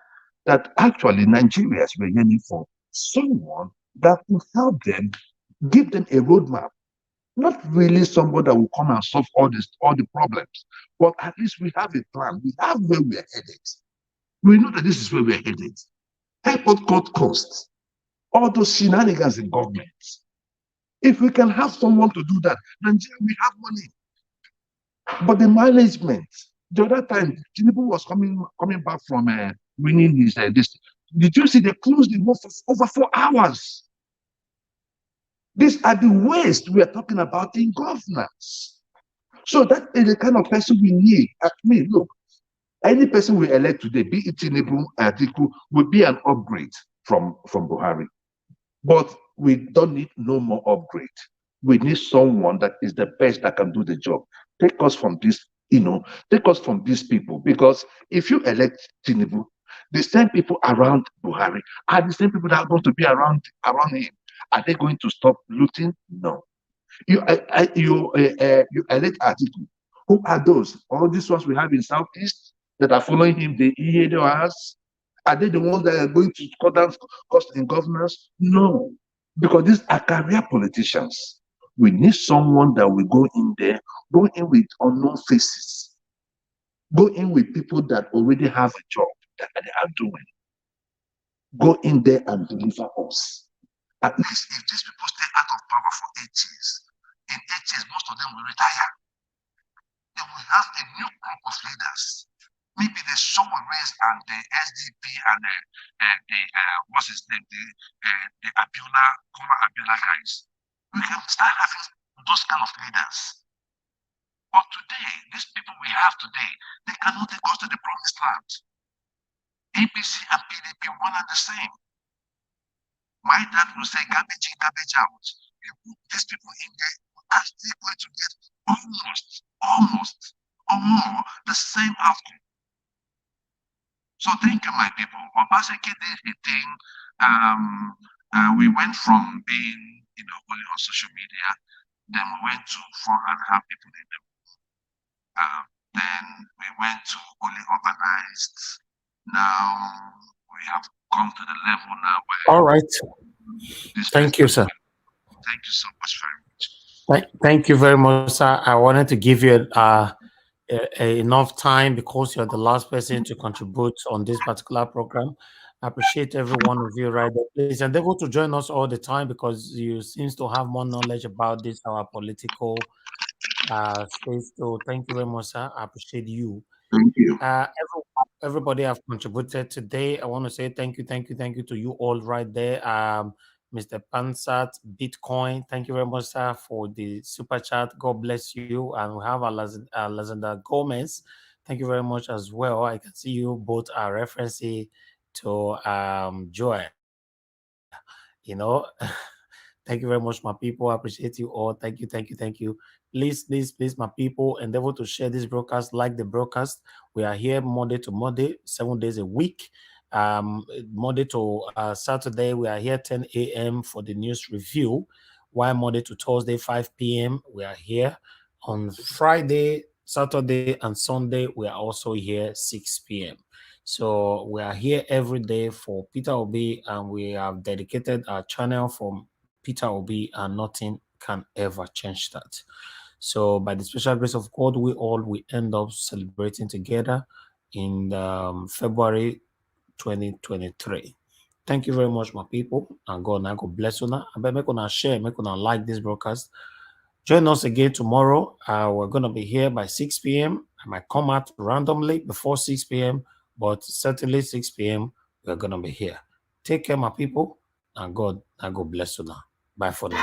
that actually Nigerians were yearning for someone that will help them, give them a roadmap. Not really somebody that will come and solve all the problems, but at least we have a plan. We have where we are headed. We know that this is where we are headed. Help us cut costs. All those shenanigans in government. If we can have someone to do that, Nigeria, we have money. But the management, the other time, Tinubu was coming back from winning his this. Did you see they closed the work for over 4 hours? These are the waste we are talking about in governance. So that is the kind of person we need. I mean, look, any person we elect today, be it Tinubu, Atiku, will be an upgrade from Buhari. But we don't need no more upgrade. We need someone that is the best that can do the job. Take us from this, take us from these people. Because if you elect Tinubu, the same people around Buhari are the same people that are going to be around him. Are they going to stop looting? No. You elect Atiku. Who are those? All these ones we have in Southeast that are following him, the EADORs. Are they the ones that are going to cut down cost in governance? No. Because these are career politicians. We need someone that will go in there, go in with unknown faces, go in with people that already have a job that they are doing. Go in there and deliver us. At least if these people stay out of power for 8 years, in 8 years, most of them will retire. Then we have a new group of leaders. Maybe the Somalis and the SDP and what's his name, the Abiola guys. We can start having those kind of leaders. But today, these people we have today, they cannot take us to the promised land. APC and PDP one and the same. My dad will say garbage in, garbage out. You put these people in there, we're actually going to get almost or more the same outcome. So thank you, my people. Obaseki did his thing. We went from being, only on social media, then we went to 4.5 people in the room. Then we went to only organized. Now we have come to the level now where. All right. Thank you, sir. Thank you so much very much. Thank you very much, sir. I wanted to give you enough time because you're the last person to contribute on this particular program. I appreciate every one of you right there. Please endeavor to join us all the time because you seems to have more knowledge about this, our political space. So thank you very much, sir. I appreciate you. Thank you. Everybody have contributed today. I want to say thank you to you all right there. Mr. Pansat, Bitcoin, thank you very much, sir, for the super chat. God bless you. And we have Alexander Gomez. Thank you very much as well. I can see you both are referencing to Joy. Thank you very much, my people. I appreciate you all. Thank you. Please, my people, endeavor to share this broadcast, like the broadcast. We are here Monday to Monday, 7 days a week. Monday to Saturday, we are here 10 a.m. for the news review. While Monday to Thursday, 5 p.m., we are here. On Friday, Saturday, and Sunday, we are also here 6 p.m. So we are here every day for Peter Obi, and we have dedicated our channel for Peter Obi, and nothing can ever change that. So by the special grace of God, we end up celebrating together in February 2023. Thank you very much, my people, and God bless you now. I bet make una share, make una like this broadcast. Join us again tomorrow. We're gonna be here by 6 p.m. I might come out randomly before 6 p.m., but certainly 6 p.m. we're gonna be here. Take care, my people, and God bless you now. Bye for now.